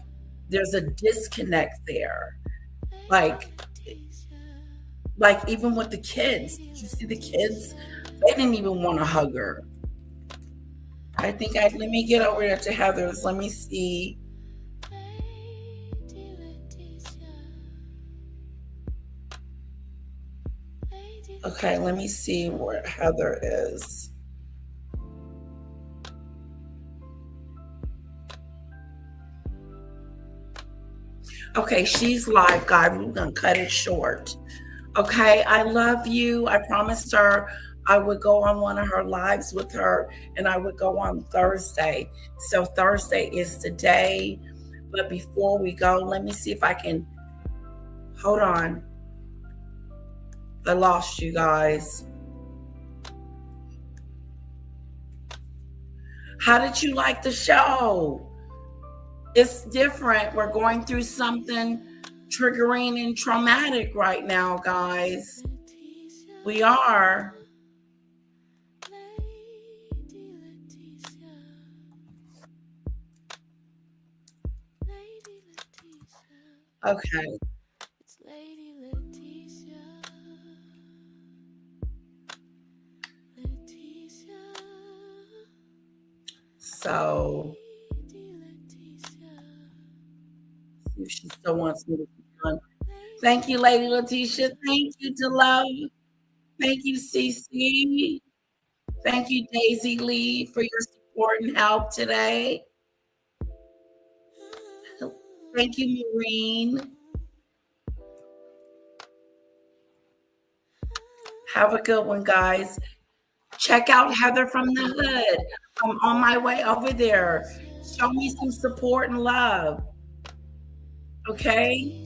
there's a disconnect there. Like even with the kids. Did you see the kids? They didn't even want to hug her. I think let me get over there to Heather's. Let me see. Okay, let me see where Heather is. Okay, she's live, guys. We're gonna cut it short. Okay, I love you. I promised her I would go on one of her lives with her, and I would go on Thursday. So Thursday is today. But before we go, let me see if I can. Hold on. I lost you guys. How did you like the show? It's different. We're going through something triggering and traumatic right now, guys. We are. Okay. So, see if she still wants me to keep going. Thank you, Lady Letitia. Thank you, DeLove. Thank you, Cece. Thank you, Daisy Lee, for your support and help today. Thank you, Maureen. Have a good one, guys. Check out Heather from the Hood. I'm on my way over there. Show me some support and love. Okay?